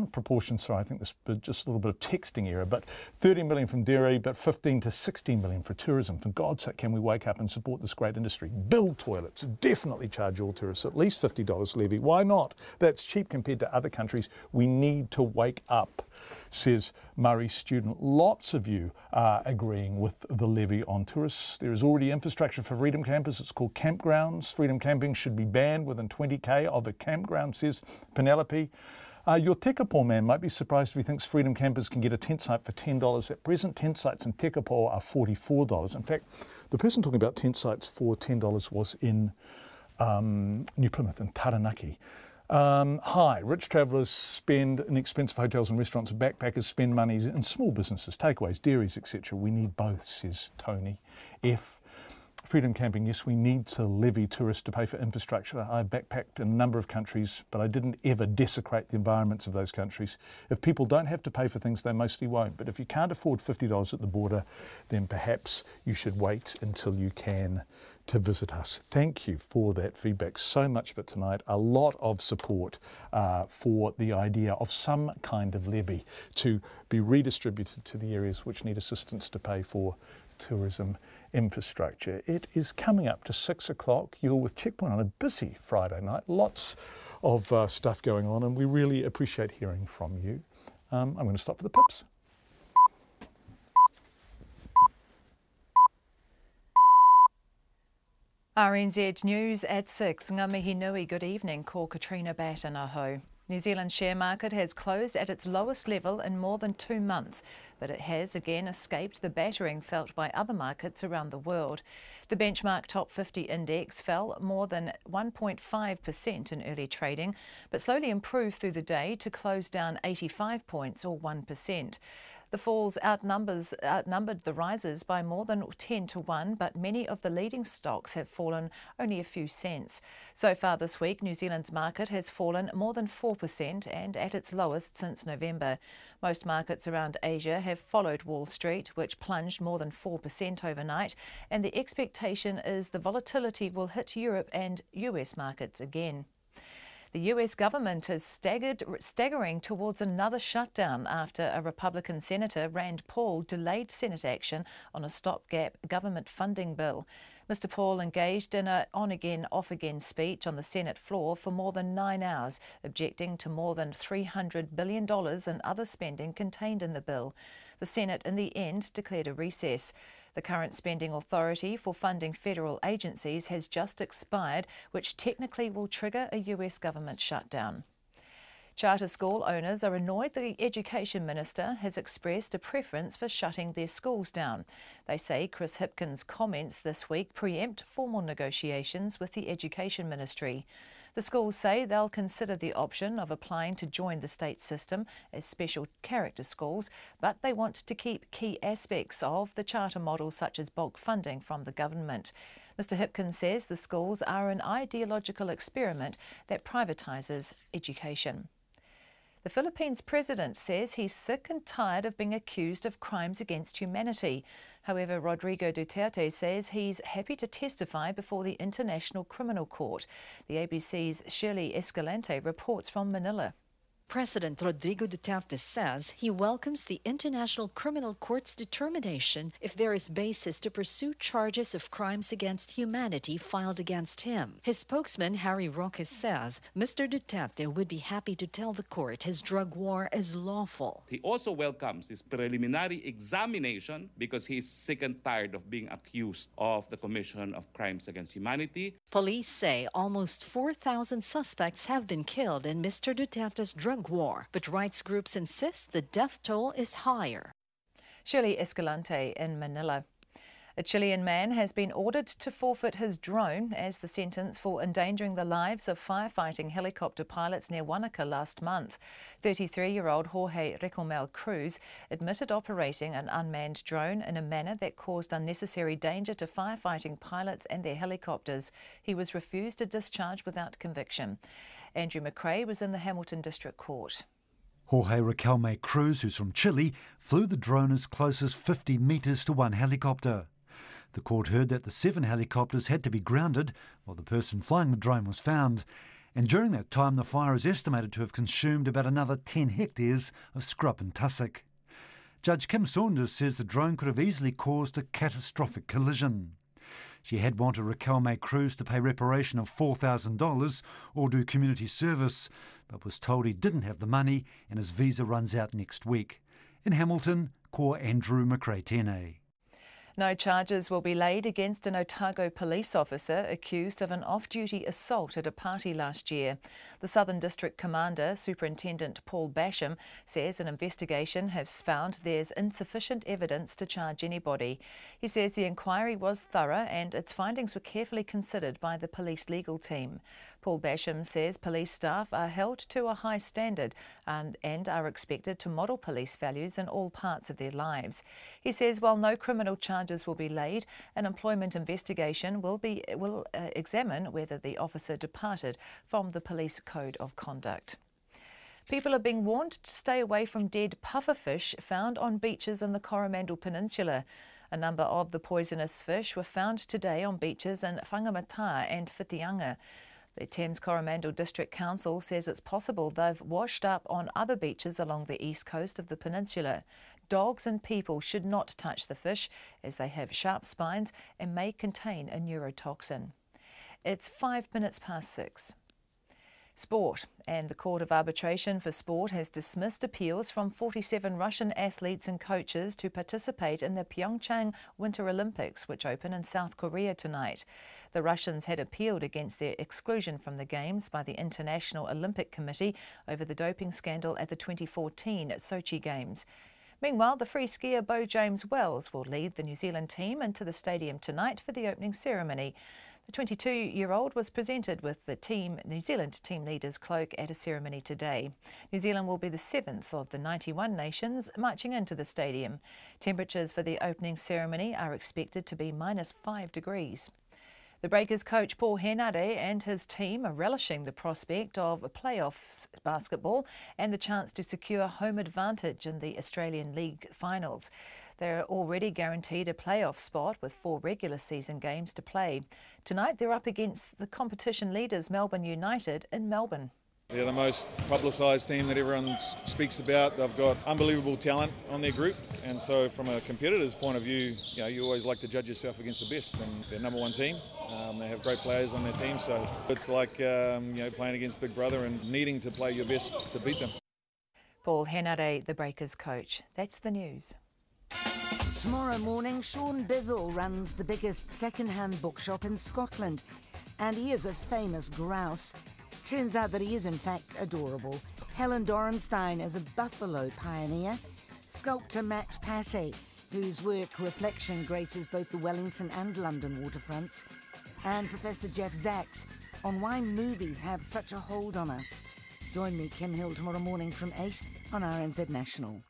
[SPEAKER 12] Proportion, sorry, I think this is just a little bit of texting error, but 30 million from dairy, but 15 to 16 million for tourism. For God's sake, can we wake up and support this great industry? Build toilets, definitely charge all tourists at least $50 levy. Why not? That's cheap compared to other countries. We need to wake up, says Murray student. Lots of you are agreeing with the levy on tourists. There is already infrastructure for freedom campers. It's called campgrounds. Freedom camping should be banned within 20k of a campground, says Penelope. Your Tekapo man might be surprised if he thinks freedom campers can get a tent site for $10. At present, tent sites in Tekapo are $44. In fact, the person talking about tent sites for $10 was in New Plymouth, in Taranaki. Hi, rich travellers spend in expensive hotels and restaurants. Backpackers spend money in small businesses, takeaways, dairies, etc. We need both, says Tony F. Freedom Camping, yes, we need to levy tourists to pay for infrastructure. I've backpacked in a number of countries, but I didn't ever desecrate the environments of those countries. If people don't have to pay for things, they mostly won't. But if you can't afford $50 at the border, then perhaps you should wait until you can to visit us. Thank you for that feedback so much for tonight. A lot of support for the idea of some kind of levy to be redistributed to the areas which need assistance to pay for tourism infrastructure. It is coming up to 6 o'clock. You're with Checkpoint on a busy Friday night. Lots of stuff going on, and we really appreciate hearing from you. I'm going to stop for the pips.
[SPEAKER 7] RNZ News at 6. Ngā mihi nui, good evening. Ko Katrina Batanaho. New Zealand's share market has closed at its lowest level in more than 2 months, but it has again escaped the battering felt by other markets around the world. The benchmark Top 50 index fell more than 1.5% in early trading, but slowly improved through the day to close down 85 points or 1%. The falls outnumbered the rises by more than 10 to 1, but many of the leading stocks have fallen only a few cents. So far this week, New Zealand's market has fallen more than 4% and at its lowest since November. Most markets around Asia have followed Wall Street, which plunged more than 4% overnight, and the expectation is the volatility will hit Europe and US markets again. The US government is staggering towards another shutdown after a Republican Senator, Rand Paul, delayed Senate action on a stopgap government funding bill. Mr. Paul engaged in an on-again, off-again speech on the Senate floor for more than 9 hours, objecting to more than $300 billion in other spending contained in the bill. The Senate, in the end, declared a recess. The current spending authority for funding federal agencies has just expired, which technically will trigger a US government shutdown. Charter school owners are annoyed that the Education Minister has expressed a preference for shutting their schools down. They say Chris Hipkins' comments this week preempt formal negotiations with the Education Ministry. The schools say they'll consider the option of applying to join the state system as special character schools, but they want to keep key aspects of the charter model such as bulk funding from the government. Mr. Hipkins says the schools are an ideological experiment that privatises education. The Philippines president says he's sick and tired of being accused of crimes against humanity. However, Rodrigo Duterte says he's happy to testify before the International Criminal Court. The ABC's Shirley Escalante reports from Manila.
[SPEAKER 8] President Rodrigo Duterte says he welcomes the International Criminal Court's determination if there is basis to pursue charges of crimes against humanity filed against him. His spokesman, Harry Roque, says Mr. Duterte would be happy to tell the court his drug war is lawful.
[SPEAKER 9] He also welcomes this preliminary examination because he's sick and tired of being accused of the commission of crimes against humanity.
[SPEAKER 8] Police say almost 4,000 suspects have been killed in Mr. Duterte's drug war, but rights groups insist the death toll is higher.
[SPEAKER 7] Shirley Escalante in Manila. A Chilean man has been ordered to forfeit his drone as the sentence for endangering the lives of firefighting helicopter pilots near Wanaka last month. 33-year-old Jorge Recomel Cruz admitted operating an unmanned drone in a manner that caused unnecessary danger to firefighting pilots and their helicopters. He was refused a discharge without conviction. Andrew McRae was in the Hamilton District Court.
[SPEAKER 10] Jorge Recalme Cruz, who's from Chile, flew the drone as close as 50 metres to one helicopter. The court heard that the 7 helicopters had to be grounded while the person flying the drone was found. And during that time, the fire is estimated to have consumed about another 10 hectares of scrub and tussock. Judge Kim Saunders says the drone could have easily caused a catastrophic collision. She had wanted Recalme Cruz to pay reparation of $4,000 or do community service, but was told he didn't have the money and his visa runs out next week. In Hamilton, ko Andrew McRae Tēnei.
[SPEAKER 7] No charges will be laid against an Otago police officer accused of an off-duty assault at a party last year. The Southern District Commander, Superintendent Paul Basham, says an investigation has found there's insufficient evidence to charge anybody. He says the inquiry was thorough and its findings were carefully considered by the police legal team. Paul Basham says police staff are held to a high standard and are expected to model police values in all parts of their lives. He says while no criminal charges charges will be laid. An employment investigation will examine whether the officer departed from the police code of conduct. People are being warned to stay away from dead pufferfish found on beaches in the Coromandel Peninsula. A number of the poisonous fish were found today on beaches in Whangamata and Whitianga. The Thames Coromandel District Council says it's possible they've washed up on other beaches along the east coast of the peninsula. Dogs and people should not touch the fish as they have sharp spines and may contain a neurotoxin. It's 6:05. Sport. And the Court of Arbitration for Sport has dismissed appeals from 47 Russian athletes and coaches to participate in the Pyeongchang Winter Olympics, which open in South Korea tonight. The Russians had appealed against their exclusion from the Games by the International Olympic Committee over the doping scandal at the 2014 Sochi Games. Meanwhile, the free skier Beau James Wells will lead the New Zealand team into the stadium tonight for the opening ceremony. The 22-year-old was presented with the New Zealand team leader's cloak at a ceremony today. New Zealand will be the 7th of the 91 nations marching into the stadium. Temperatures for the opening ceremony are expected to be -5 degrees. The Breakers coach Paul Henare and his team are relishing the prospect of playoffs basketball and the chance to secure home advantage in the Australian League finals. They're already guaranteed a playoff spot with 4 regular season games to play. Tonight they're up against the competition leaders Melbourne United in Melbourne.
[SPEAKER 11] They're the most publicised team that everyone speaks about. They've got unbelievable talent on their group, and so from a competitor's point of view, you always like to judge yourself against the best, and they're #1 team. They have great players on their team, so it's like playing against Big Brother and needing to play your best to beat them.
[SPEAKER 7] Paul Henare, the Breakers coach. That's the news.
[SPEAKER 15] Tomorrow morning, Sean Bithell runs the biggest second-hand bookshop in Scotland, and he is a famous grouse. Turns out that he is in fact adorable. Helen Dorenstein is a buffalo pioneer. Sculptor Max Passe, whose work Reflection graces both the Wellington and London waterfronts. And Professor Jeff Zaks on why movies have such a hold on us. Join me, Kim Hill, tomorrow morning from 8 on RNZ National.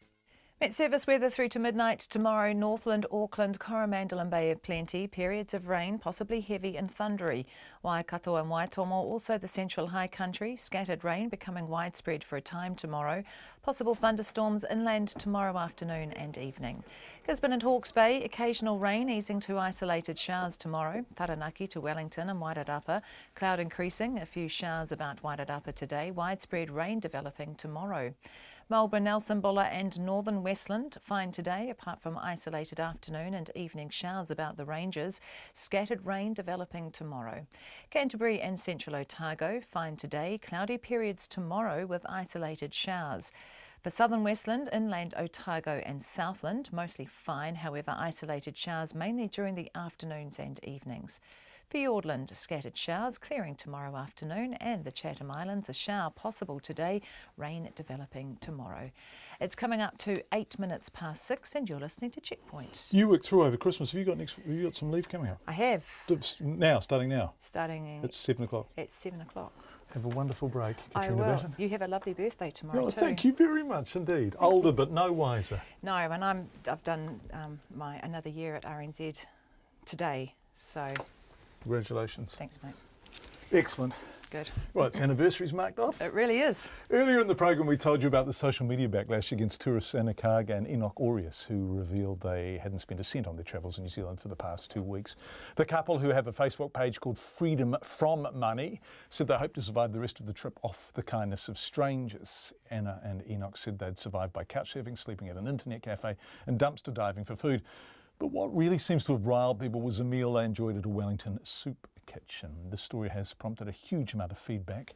[SPEAKER 7] Met service weather through to midnight tomorrow. Northland, Auckland, Coromandel and Bay of Plenty. Periods of rain, possibly heavy and thundery. Waikato and Waitomo, also the central high country. Scattered rain becoming widespread for a time tomorrow. Possible thunderstorms inland tomorrow afternoon and evening. Gisborne and Hawke's Bay, occasional rain easing to isolated showers tomorrow. Taranaki to Wellington and Wairarapa. Cloud increasing, a few showers about Wairarapa today. Widespread rain developing tomorrow. Marlborough, Nelson, Buller and northern Westland fine today, apart from isolated afternoon and evening showers about the ranges. Scattered rain developing tomorrow. Canterbury and central Otago fine today, cloudy periods tomorrow with isolated showers. For southern Westland, inland Otago and Southland, mostly fine, however isolated showers mainly during the afternoons and evenings. Fiordland, scattered showers clearing tomorrow afternoon, and the Chatham Islands, a shower possible today, rain developing tomorrow. It's coming up to 6:08 and you're listening to Checkpoint.
[SPEAKER 12] You worked through over Christmas. Have you got some leave coming up?
[SPEAKER 7] I have.
[SPEAKER 12] Starting now?
[SPEAKER 7] Starting
[SPEAKER 12] at 7 o'clock.
[SPEAKER 7] At 7 o'clock.
[SPEAKER 12] Have a wonderful break,
[SPEAKER 7] Katrina Batten. You have a lovely birthday tomorrow too.
[SPEAKER 12] Thank you very much indeed. Older but no wiser.
[SPEAKER 7] No, and I've done another year at RNZ today, so...
[SPEAKER 12] Congratulations.
[SPEAKER 7] Thanks, mate.
[SPEAKER 12] Excellent.
[SPEAKER 7] Good.
[SPEAKER 12] Right, it's anniversary's marked off.
[SPEAKER 7] It really is.
[SPEAKER 12] Earlier in the program we told you about the social media backlash against tourists Anna Karga and Enoch Aureus, who revealed they hadn't spent a cent on their travels in New Zealand for the past 2 weeks. The couple, who have a Facebook page called Freedom From Money, said they hope to survive the rest of the trip off the kindness of strangers. Anna and Enoch said they'd survived by couch surfing, sleeping at an internet cafe and dumpster diving for food. But what really seems to have riled people was a meal they enjoyed at a Wellington soup kitchen. This story has prompted a huge amount of feedback,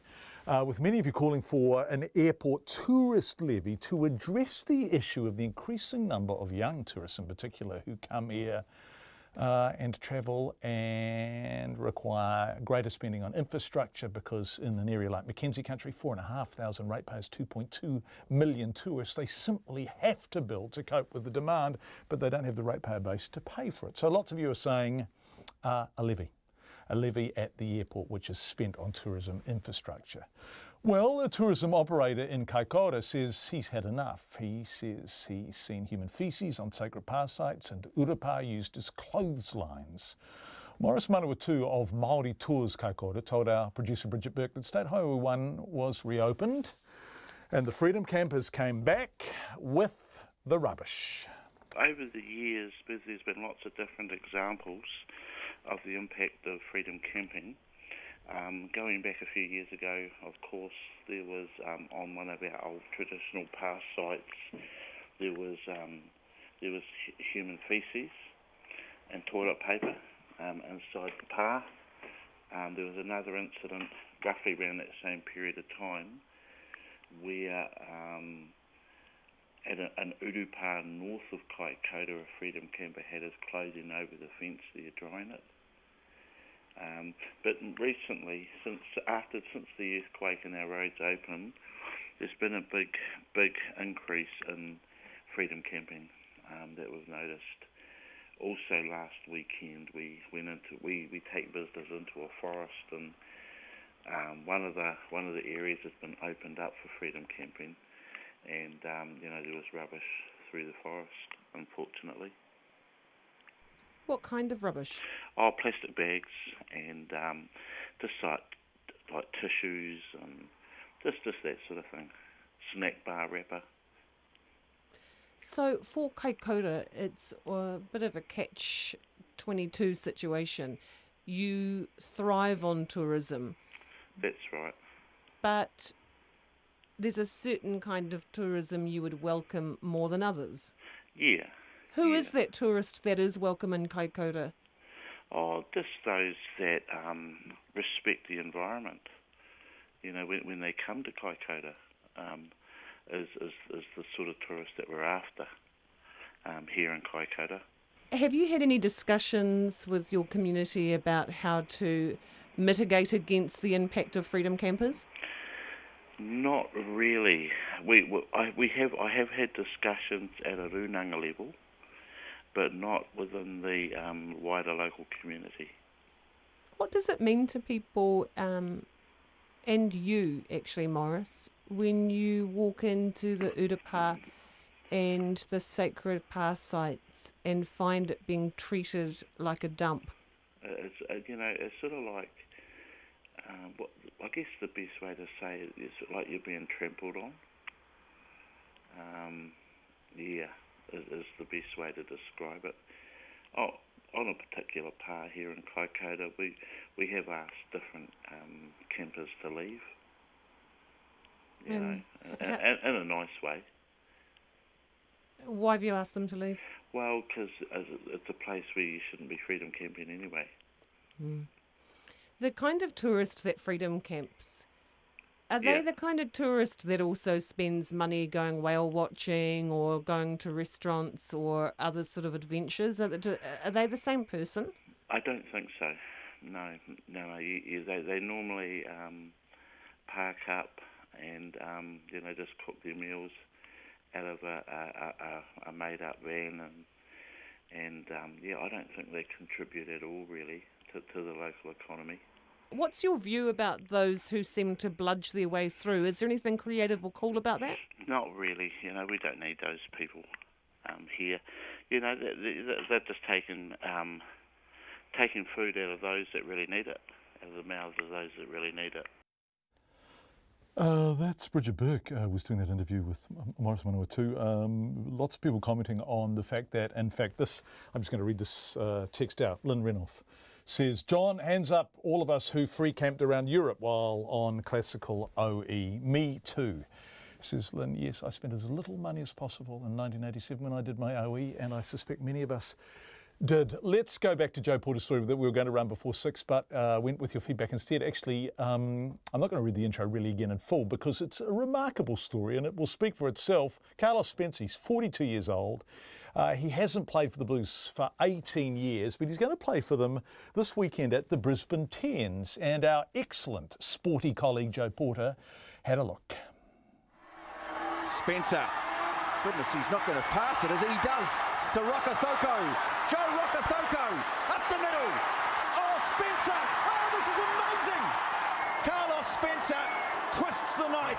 [SPEAKER 12] with many of you calling for an airport tourist levy to address the issue of the increasing number of young tourists in particular who come here and travel and require greater spending on infrastructure, because in an area like Mackenzie Country, 4,500 ratepayers, 2.2 million tourists, they simply have to build to cope with the demand, but they don't have the ratepayer base to pay for it. So lots of you are saying a levy at the airport which is spent on tourism infrastructure. Well, a tourism operator in Kaikoura says he's had enough. He says he's seen human faeces on sacred pā sites and urapa used as clotheslines. Morris Manawatu of Māori Tours Kaikoura told our producer Bridget Burke that State Highway 1 was reopened and the Freedom Campers came back with the rubbish.
[SPEAKER 13] Over the years, there's been lots of different examples of the impact of freedom camping. Going back a few years ago, of course, there was on one of our old traditional pā sites, there was human faeces and toilet paper inside the pā. There was another incident roughly around that same period of time where at an urupā north of Kaikoura, a freedom camper had his clothing over the fence there drying it. But recently, since the earthquake and our roads opened, there's been a big increase in freedom camping that we've noticed. Also, last weekend we take visitors into a forest, and one of the areas has been opened up for freedom camping, and there was rubbish through the forest, unfortunately.
[SPEAKER 18] What kind of rubbish?
[SPEAKER 13] Oh, plastic bags and just like tissues and just that sort of thing. Snack bar wrapper.
[SPEAKER 18] So for Kaikoura, it's a bit of a catch-22 situation. You thrive on tourism.
[SPEAKER 13] That's right.
[SPEAKER 18] But there's a certain kind of tourism you would welcome more than others.
[SPEAKER 13] Yeah.
[SPEAKER 18] Who is that tourist that is welcome in Kaikoura?
[SPEAKER 13] Oh, just those that respect the environment. You know, when they come to Kaikoura, is the sort of tourist that we're after here in Kaikoura.
[SPEAKER 18] Have you had any discussions with your community about how to mitigate against the impact of freedom campers?
[SPEAKER 13] Not really. I have had discussions at a runanga level, but not within the wider local community.
[SPEAKER 18] What does it mean to people, and you actually, Morris, when you walk into the urupā and the sacred pā sites and find it being treated like a dump?
[SPEAKER 13] It's sort of like, I guess the best way to say it is like you're being trampled on. Is the best way to describe it. Oh, on a particular pā here in Kaikoura, we have asked different campers to leave. In a nice way.
[SPEAKER 18] Why have you asked them to leave?
[SPEAKER 13] Well, because it's a place where you shouldn't be freedom camping anyway.
[SPEAKER 18] Mm. The kind of tourist that freedom camps, are they the kind of tourist that also spends money going whale watching or going to restaurants or other sort of adventures? Are they the same person?
[SPEAKER 13] I don't think so. No. They normally park up and just cook their meals out of a made-up van, and I don't think they contribute at all really to the local economy.
[SPEAKER 18] What's your view about those who seem to bludge their way through? Is there anything creative or cool about that?
[SPEAKER 13] Not really. We don't need those people here. They're just taking food out of those that really need it, out of the mouths of those that really need it.
[SPEAKER 12] That's Bridget Burke was doing that interview with Morris Manawatu. Lots of people commenting on the fact that, in fact, I'm just going to read this text out. Lynn Renoff says, John, hands up all of us who free camped around Europe while on classical OE. Me too. Says Lynn, yes, I spent as little money as possible in 1987 when I did my OE, and I suspect many of us did. Let's go back to Joe Porter's story that we were going to run before 6, but went with your feedback instead. Actually, I'm not going to read the intro really again in full because it's a remarkable story and it will speak for itself. Carlos Spence, he's 42 years old. He hasn't played for the Blues for 18 years, but he's going to play for them this weekend at the Brisbane Tens. And our excellent sporty colleague Joe Porter had a look.
[SPEAKER 22] Spencer, goodness, he's not going to pass it, is he? He does to Rokethoko. Joe Rokethoko up the middle. Oh, Spencer! Oh, this is amazing! Carlos Spencer twists the knife.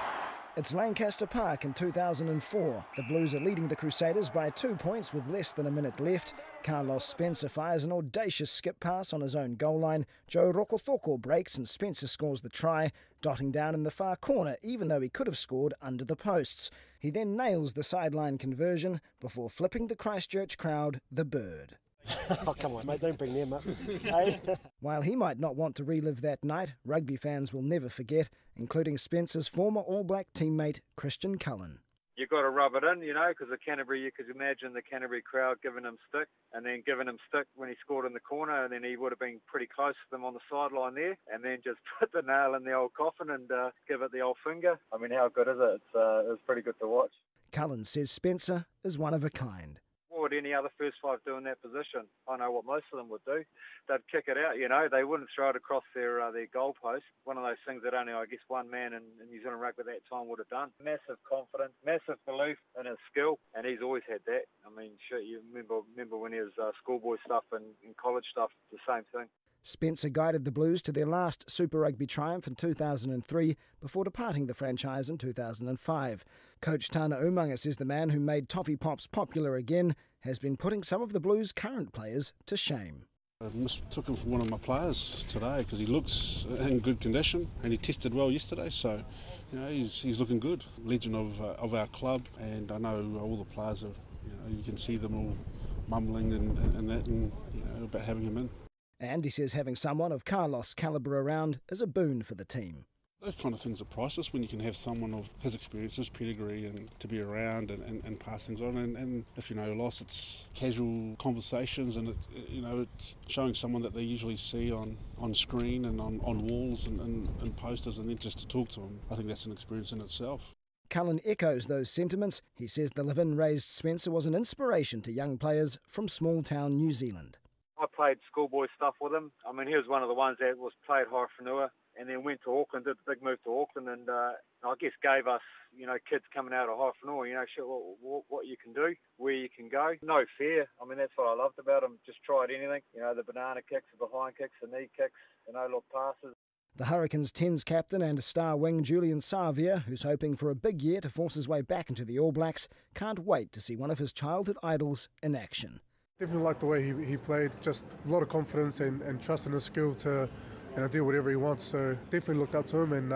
[SPEAKER 16] It's Lancaster Park in 2004. The Blues are leading the Crusaders by 2 points with less than a minute left. Carlos Spencer fires an audacious skip pass on his own goal line. Joe Rokothoko breaks and Spencer scores the try, dotting down in the far corner even though he could have scored under the posts. He then nails the sideline conversion before flipping the Christchurch crowd the bird.
[SPEAKER 17] Oh, come on, mate, don't bring them up.
[SPEAKER 16] While he might not want to relive that night, rugby fans will never forget, including Spencer's former All Black teammate Christian Cullen.
[SPEAKER 19] You've got to rub it in, because the Canterbury, you could imagine the Canterbury crowd giving him stick, and then giving him stick when he scored in the corner, and then he would have been pretty close to them on the sideline there, and then just put the nail in the old coffin and give it the old finger. I mean, how good is it? It was pretty good to watch.
[SPEAKER 16] Cullen says Spencer is one of a kind.
[SPEAKER 19] What would any other first five do in that position? I know what most of them would do. They'd kick it out, They wouldn't throw it across their goalpost. One of those things that only, I guess, one man in New Zealand rugby at that time would have done. Massive confidence, massive belief in his skill, and he's always had that. I mean, shit, you remember when he was schoolboy stuff and college stuff, the same thing.
[SPEAKER 16] Spencer guided the Blues to their last Super Rugby triumph in 2003 before departing the franchise in 2005. Coach Tana Umanga says the man who made Toffee Pops popular again has been putting some of the Blues' current players to shame.
[SPEAKER 23] I took him from one of my players today because he looks in good condition and he tested well yesterday, so he's looking good. Legend of our club, and I know all the players are, you can see them all mumbling and about having him in.
[SPEAKER 16] And he says having someone of Carlos' calibre around is a boon for the team.
[SPEAKER 23] Those kind of things are priceless when you can have someone of his experience, his pedigree, and to be around and pass things on. And if loss, it's casual conversations, and it's showing someone that they usually see on screen and on walls and posters, and then just to talk to them. I think that's an experience in itself.
[SPEAKER 16] Cullen echoes those sentiments. He says the Levin-raised Spencer was an inspiration to young players from small-town New Zealand.
[SPEAKER 19] I played schoolboy stuff with him. I mean, he was one of the ones that was played Haiwhenua and then went to Auckland, did the big move to Auckland, and I guess gave us, kids coming out of Haiwhenua, what you can do, where you can go. No fear. I mean, that's what I loved about him. Just tried anything. The banana kicks, the behind kicks, the knee kicks, look passes.
[SPEAKER 16] The Hurricanes' Tens captain and star wing Julian Savia, who's hoping for a big year to force his way back into the All Blacks, can't wait to see one of his childhood idols in action.
[SPEAKER 24] Definitely like the way he played, just a lot of confidence and trust in his skill to do whatever he wants. So definitely looked up to him and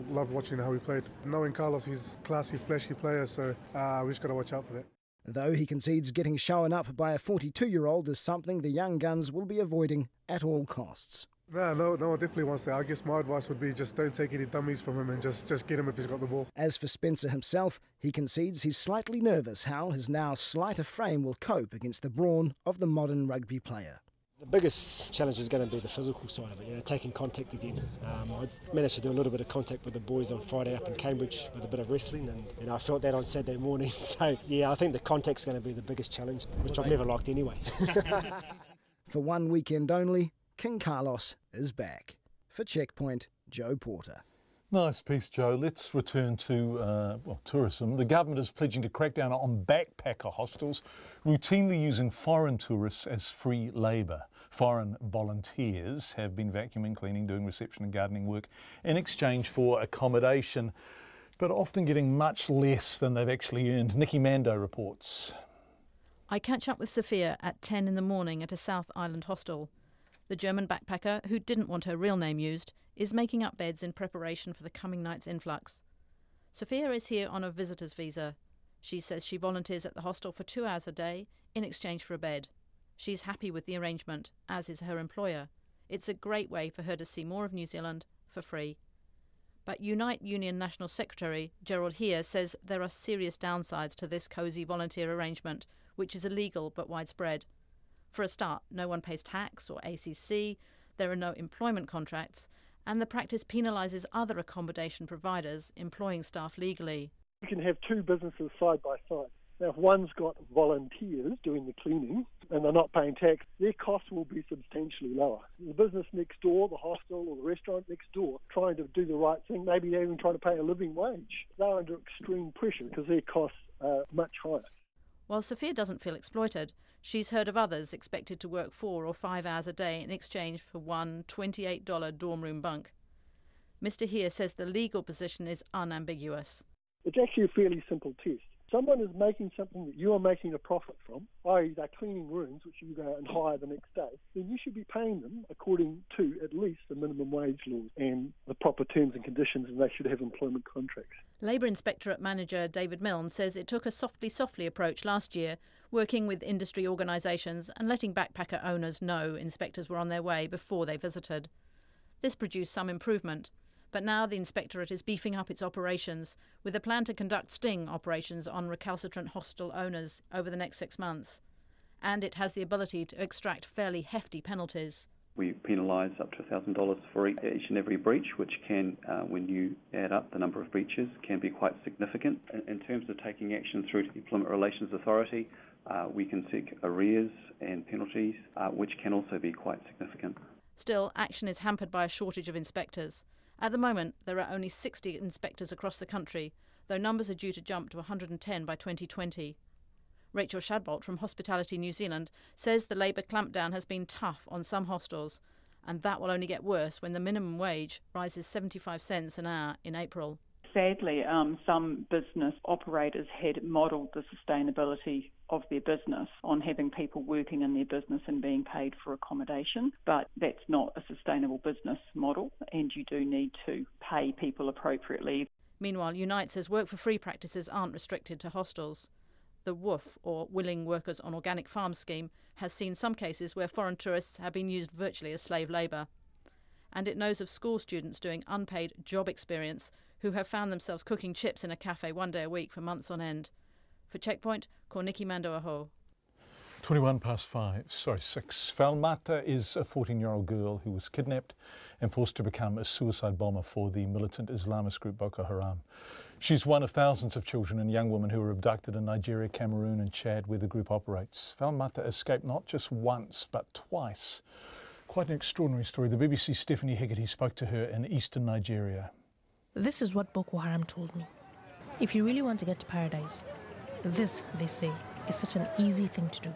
[SPEAKER 24] loved watching how he played. Knowing Carlos, he's a classy, flashy player, so we just got to watch out for that.
[SPEAKER 16] Though he concedes getting shown up by a 42-year-old is something the young guns will be avoiding at all costs.
[SPEAKER 24] No one definitely wants that. I guess my advice would be just don't take any dummies from him and just get him if he's got the ball.
[SPEAKER 16] As for Spencer himself, he concedes he's slightly nervous how his now slighter frame will cope against the brawn of the modern rugby player.
[SPEAKER 17] The biggest challenge is going to be the physical side of it, taking contact again. I managed to do a little bit of contact with the boys on Friday up in Cambridge with a bit of wrestling, and I felt that on Saturday morning. So, I think the contact's going to be the biggest challenge, which I've never liked anyway.
[SPEAKER 16] For one weekend only, King Carlos is back. For Checkpoint, Joe Porter.
[SPEAKER 12] Nice piece, Joe. Let's return to tourism. The government is pledging to crack down on backpacker hostels, routinely using foreign tourists as free labour. Foreign volunteers have been vacuuming, cleaning, doing reception and gardening work in exchange for accommodation, but often getting much less than they've actually earned. Nikki Mando reports.
[SPEAKER 25] I catch up with Sophia at 10 in the morning at a South Island hostel. The German backpacker, who didn't want her real name used, is making up beds in preparation for the coming night's influx. Sophia is here on a visitor's visa. She says she volunteers at the hostel for 2 hours a day in exchange for a bed. She's happy with the arrangement, as is her employer. It's a great way for her to see more of New Zealand for free. But Unite Union National Secretary Gerald Heer says there are serious downsides to this cosy volunteer arrangement, which is illegal but widespread. For a start, no one pays tax or ACC, there are no employment contracts, and the practice penalises other accommodation providers employing staff legally.
[SPEAKER 26] You can have two businesses side by side. Now, if one's got volunteers doing the cleaning and they're not paying tax, their costs will be substantially lower. The business next door, the hostel or the restaurant next door, trying to do the right thing, maybe they're even trying to pay a living wage. They're under extreme pressure because their costs are much higher.
[SPEAKER 25] While Sophia doesn't feel exploited, she's heard of others expected to work 4 or 5 hours a day in exchange for one $28 dorm room bunk. Mr. Heer says the legal position is unambiguous.
[SPEAKER 26] It's actually a fairly simple test. Someone is making something that you are making a profit from, i.e. they're cleaning rooms which you go out and hire the next day, then you should be paying them according to at least the minimum wage laws and the proper terms and conditions, and they should have employment contracts.
[SPEAKER 25] Labour Inspectorate Manager David Milne says it took a softly approach last year, working with industry organisations and letting backpacker owners know inspectors were on their way before they visited. This produced some improvement. But now the Inspectorate is beefing up its operations with a plan to conduct sting operations on recalcitrant hostel owners over the next 6 months. And it has the ability to extract fairly hefty penalties.
[SPEAKER 1] We penalise up to $1,000 for each and every breach, which can, when you add up the number of breaches, can be quite significant. In terms of taking action through to the Employment Relations Authority, we can seek arrears and penalties, which can also be quite significant.
[SPEAKER 25] Still, action is hampered by a shortage of inspectors. At the moment, there are only 60 inspectors across the country, though numbers are due to jump to 110 by 2020. Rachel Shadbolt from Hospitality New Zealand says the Labour clampdown has been tough on some hostels, and that will only get worse when the minimum wage rises 75 cents an hour in April.
[SPEAKER 2] Sadly, some business operators had modelled the sustainability of their business on having people working in their business and being paid for accommodation, but that's not a sustainable business model, and you do need to pay people appropriately.
[SPEAKER 25] Meanwhile, Unite says work for free practices aren't restricted to hostels. The WWOOF, or Willing Workers on Organic Farms scheme, has seen some cases where foreign tourists have been used virtually as slave labour. And it knows of school students doing unpaid job experience who have found themselves cooking chips in a cafe 1 day a week for months on end. For Checkpoint, Korniki Mandoaho.
[SPEAKER 12] 6. Falmata is a 14-year-old girl who was kidnapped and forced to become a suicide bomber for the militant Islamist group Boko Haram. She's one of thousands of children and young women who were abducted in Nigeria, Cameroon and Chad, where the group operates. Falmata escaped not just once, but twice. Quite an extraordinary story. The BBC's Stephanie Hegarty spoke to her in eastern Nigeria.
[SPEAKER 4] This is what Boko Haram told me. If you really want to get to paradise, this, they say, is such an easy thing to do.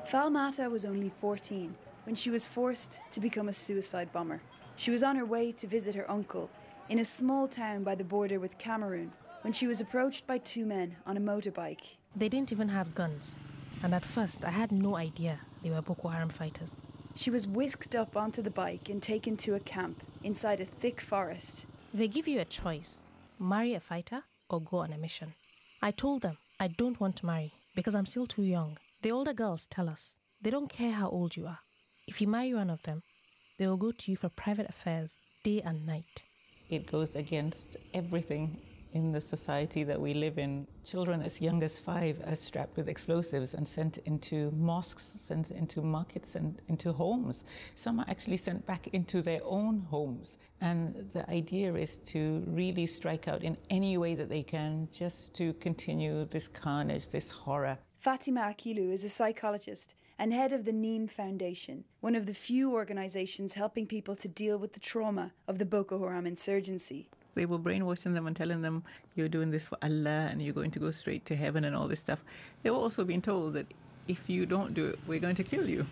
[SPEAKER 5] Falmata was only 14 when she was forced to become a suicide bomber. She was on her way to visit her uncle in a small town by the border with Cameroon when she was approached by 2 men on a motorbike.
[SPEAKER 4] They didn't even have guns, and at first I had no idea they were Boko Haram fighters.
[SPEAKER 5] She was whisked up onto the bike and taken to a camp inside a thick forest.
[SPEAKER 4] They give you a choice, marry a fighter or go on a mission. I told them I don't want to marry because I'm still too young. The older girls tell us they don't care how old you are. If you marry one of them, they will go to you for private affairs day and night.
[SPEAKER 6] It goes against everything in the society that we live in. Children as young as 5 are strapped with explosives and sent into mosques, sent into markets and into homes. Some are actually sent back into their own homes. And the idea is to really strike out in any way that they can just to continue this carnage, this horror.
[SPEAKER 5] Fatima Akilu is a psychologist and head of the Neem Foundation, one of the few organisations helping people to deal with the trauma of the Boko Haram insurgency.
[SPEAKER 6] They were brainwashing them and telling them, you're doing this for Allah and you're going to go straight to heaven and all this stuff. They were also being told that if you don't do it, we're going to kill you.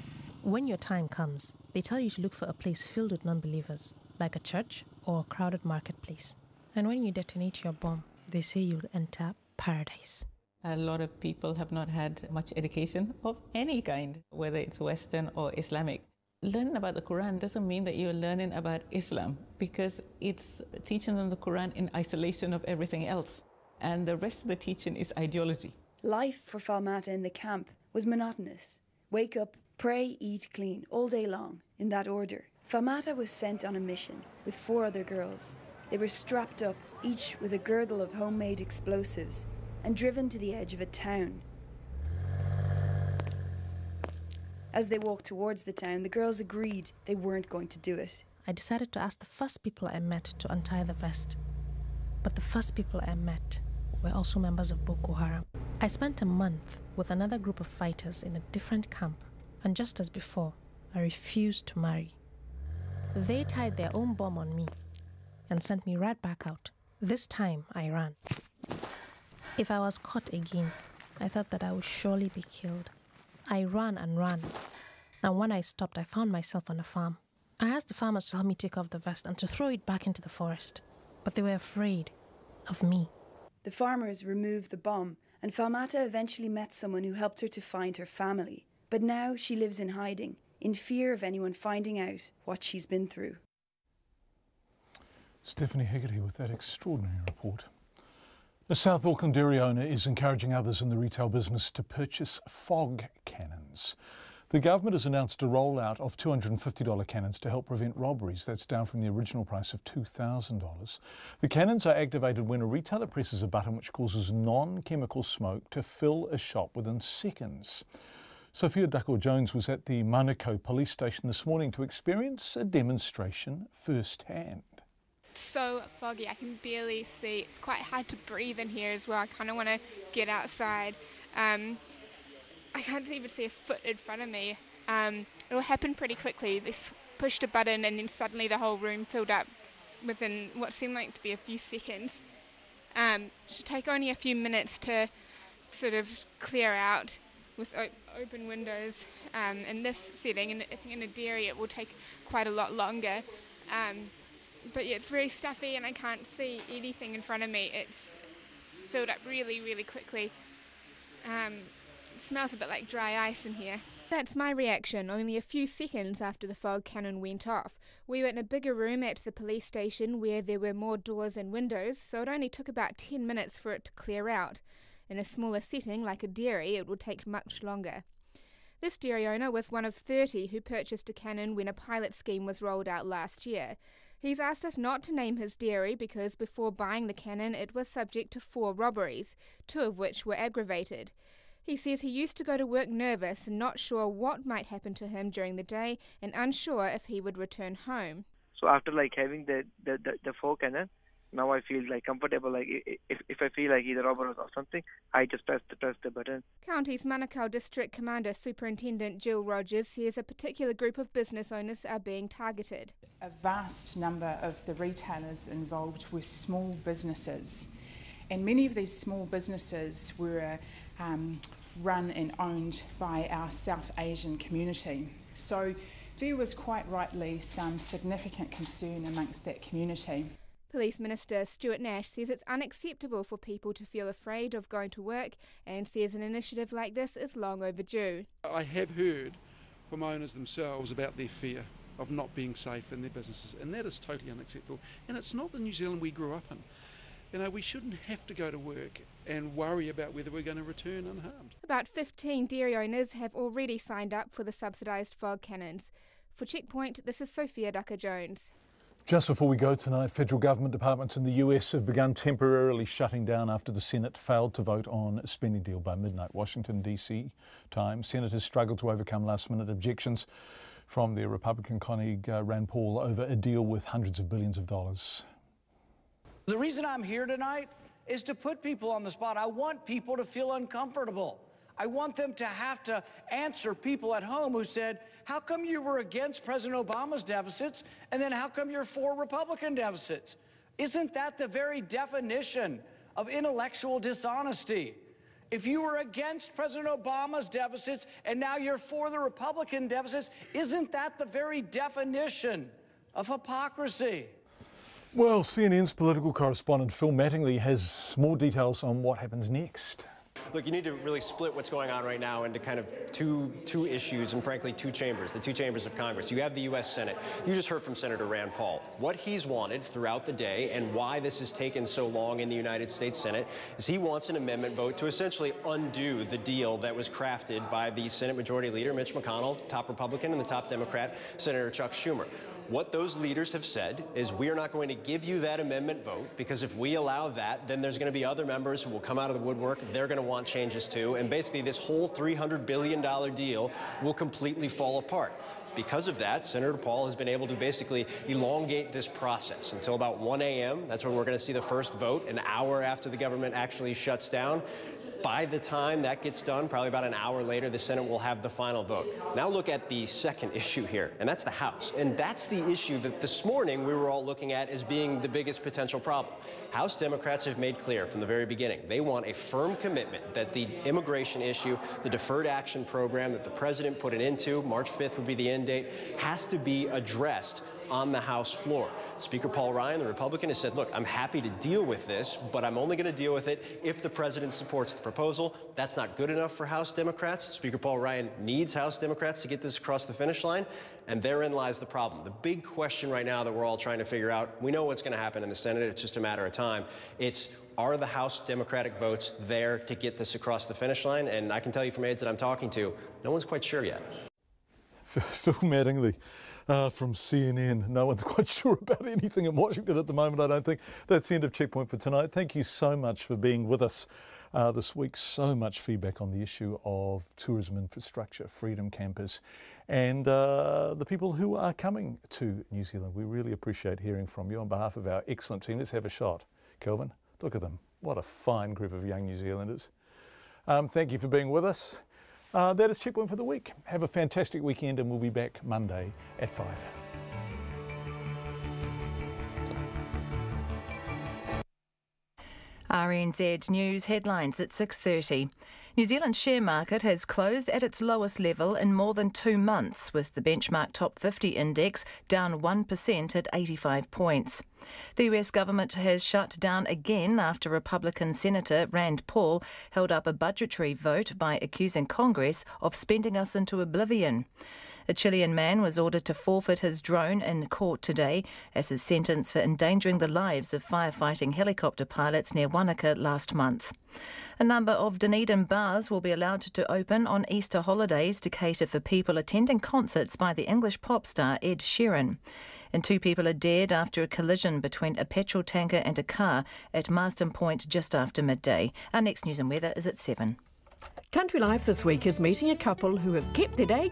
[SPEAKER 4] When your time comes, they tell you to look for a place filled with non-believers, like a church or a crowded marketplace. And when you detonate your bomb, they say you'll enter paradise.
[SPEAKER 6] A lot of people have not had much education of any kind, whether it's Western or Islamic. Learning about the Quran doesn't mean that you're learning about Islam, because it's teaching them the Quran in isolation of everything else. And the rest of the teaching is ideology.
[SPEAKER 5] Life for Falmata in the camp was monotonous. Wake up, pray, eat, clean, all day long, in that order. Falmata was sent on a mission with 4 other girls. They were strapped up, each with a girdle of homemade explosives, and driven to the edge of a town. As they walked towards the town, the girls agreed they weren't going to do it.
[SPEAKER 4] I decided to ask the first people I met to untie the vest. But the first people I met were also members of Boko Haram. I spent a month with another group of fighters in a different camp, and just as before, I refused to marry. They tied their own bomb on me and sent me right back out. This time, I ran. If I was caught again, I thought that I would surely be killed. I ran and ran, and when I stopped, I found myself on a farm. I asked the farmers to help me take off the vest and to throw it back into the forest, but they were afraid of me.
[SPEAKER 5] The farmers removed the bomb, and Falmata eventually met someone who helped her to find her family. But now she lives in hiding, in fear of anyone finding out what she's been through.
[SPEAKER 12] Stephanie Hegarty with that extraordinary report. The South Auckland dairy owner is encouraging others in the retail business to purchase fog cannons. The government has announced a rollout of $250 cannons to help prevent robberies. That's down from the original price of $2,000. The cannons are activated when a retailer presses a button which causes non-chemical smoke to fill a shop within seconds. Sophia Duckor-Jones was at the Manukau police station this morning to experience a demonstration firsthand.
[SPEAKER 3] It's so foggy, I can barely see. It's quite hard to breathe in here as well. I kind of want to get outside. I can't even see a foot in front of me. It all happened pretty quickly. They pushed a button and then suddenly the whole room filled up within what seemed like to be a few seconds. It should take only a few minutes to sort of clear out with open windows. In this setting, and I think in a dairy it will take quite a lot longer. But yeah, it's very stuffy and I can't see anything in front of me. It's filled up really, really quickly. It smells a bit like dry ice in here. That's my reaction only a few seconds after the fog cannon went off. We were in a bigger room at the police station where there were more doors and windows, so it only took about 10 minutes for it to clear out. In a smaller setting like a dairy, it would take much longer. This dairy owner was one of 30 who purchased a cannon when a pilot scheme was rolled out last year. He's asked us not to name his dairy because before buying the cannon it was subject to 4 robberies, 2 of which were aggravated. He says he used to go to work nervous and not sure what might happen to him during the day and unsure if he would return home.
[SPEAKER 8] So after having the fog cannon, now I feel comfortable. If I feel like either robber or something, I just press the button.
[SPEAKER 3] County's Manukau District Commander Superintendent Jill Rogers says a particular group of business owners are being targeted.
[SPEAKER 9] A vast number of the retailers involved were small businesses, and many of these small businesses were run and owned by our South Asian community. So there was quite rightly some significant concern amongst that community.
[SPEAKER 3] Police Minister Stuart Nash says it's unacceptable for people to feel afraid of going to work and says an initiative like this is long overdue.
[SPEAKER 14] I have heard from owners themselves about their fear of not being safe in their businesses, and that is totally unacceptable. And it's not the New Zealand we grew up in. You know, we shouldn't have to go to work and worry about whether we're going to return unharmed.
[SPEAKER 3] About 15 dairy owners have already signed up for the subsidised fog cannons. For Checkpoint, this is Sophia Duckor-Jones.
[SPEAKER 12] Just before we go tonight, federal government departments in the US have begun temporarily shutting down after the Senate failed to vote on a spending deal by midnight Washington, D.C. time. Senators struggled to overcome last-minute objections from their Republican colleague Rand Paul over a deal with hundreds of billions of dollars.
[SPEAKER 20] The reason I'm here tonight is to put people on the spot. I want people to feel uncomfortable. I want them to have to answer people at home who said, how come you were against President Obama's deficits, and then how come you're for Republican deficits? Isn't that the very definition of intellectual dishonesty? If you were against President Obama's deficits and now you're for the Republican deficits, isn't that the very definition of hypocrisy?
[SPEAKER 12] Well, CNN's political correspondent Phil Mattingly has more details on what happens next.
[SPEAKER 21] Look, you need to really split what's going on right now into kind of two issues and, frankly, 2 chambers, the 2 chambers of Congress. You have the U.S. Senate. You just heard from Senator Rand Paul. What he's wanted throughout the day and why this has taken so long in the United States Senate is he wants an amendment vote to essentially undo the deal that was crafted by the Senate Majority Leader, Mitch McConnell, top Republican, and the top Democrat, Senator Chuck Schumer. What those leaders have said is we are not going to give you that amendment vote because if we allow that, then there's going to be other members who will come out of the woodwork. They're going to want changes too. And basically this whole $300 billion deal will completely fall apart. Because of that, Senator Paul has been able to basically elongate this process until about 1 a.m. That's when we're going to see the first vote, an hour after the government actually shuts down. By the time that gets done, probably about an hour later, the Senate will have the final vote. Now look at the second issue here, and that's the House. And that's the issue that this morning we were all looking at as being the biggest potential problem. House Democrats have made clear from the very beginning they want a firm commitment that the immigration issue, the deferred action program that the president put it into, March 5th would be the end date, has to be addressed on the House floor. Speaker Paul Ryan, the Republican, has said, look, I'm happy to deal with this, but I'm only going to deal with it if the president supports the proposal. That's not good enough for House Democrats. Speaker Paul Ryan needs House Democrats to get this across the finish line, and therein lies the problem. The big question right now that we're all trying to figure out, we know what's going to happen in the Senate, it's just a matter of time. It's, are the House Democratic votes there to get this across the finish line? And I can tell you from aides that I'm talking to, no one's quite sure yet.
[SPEAKER 12] Phil Mattingly from CNN. No one's quite sure about anything in Washington at the moment, I don't think. That's the end of Checkpoint for tonight. Thank you so much for being with us this week. So much feedback on the issue of tourism infrastructure, Freedom Campers, and the people who are coming to New Zealand. We really appreciate hearing from you on behalf of our excellent team. Let's have a shot. Kelvin, look at them. What a fine group of young New Zealanders. Thank you for being with us. That is Checkpoint for the week. Have a fantastic weekend, and we'll be back Monday at 5.
[SPEAKER 7] RNZ News headlines at 6:30. New Zealand's share market has closed at its lowest level in more than 2 months, with the benchmark top 50 index down 1% at 85 points. The US government has shut down again after Republican Senator Rand Paul held up a budgetary vote by accusing Congress of spending us into oblivion. A Chilean man was ordered to forfeit his drone in court today as his sentence for endangering the lives of firefighting helicopter pilots near Wanaka last month. A number of Dunedin bars will be allowed to open on Easter holidays to cater for people attending concerts by the English pop star Ed Sheeran. And 2 people are dead after a collision between a petrol tanker and a car at Marsden Point just after midday. Our next news and weather is at 7.
[SPEAKER 10] Country Life this week is meeting a couple who have kept their day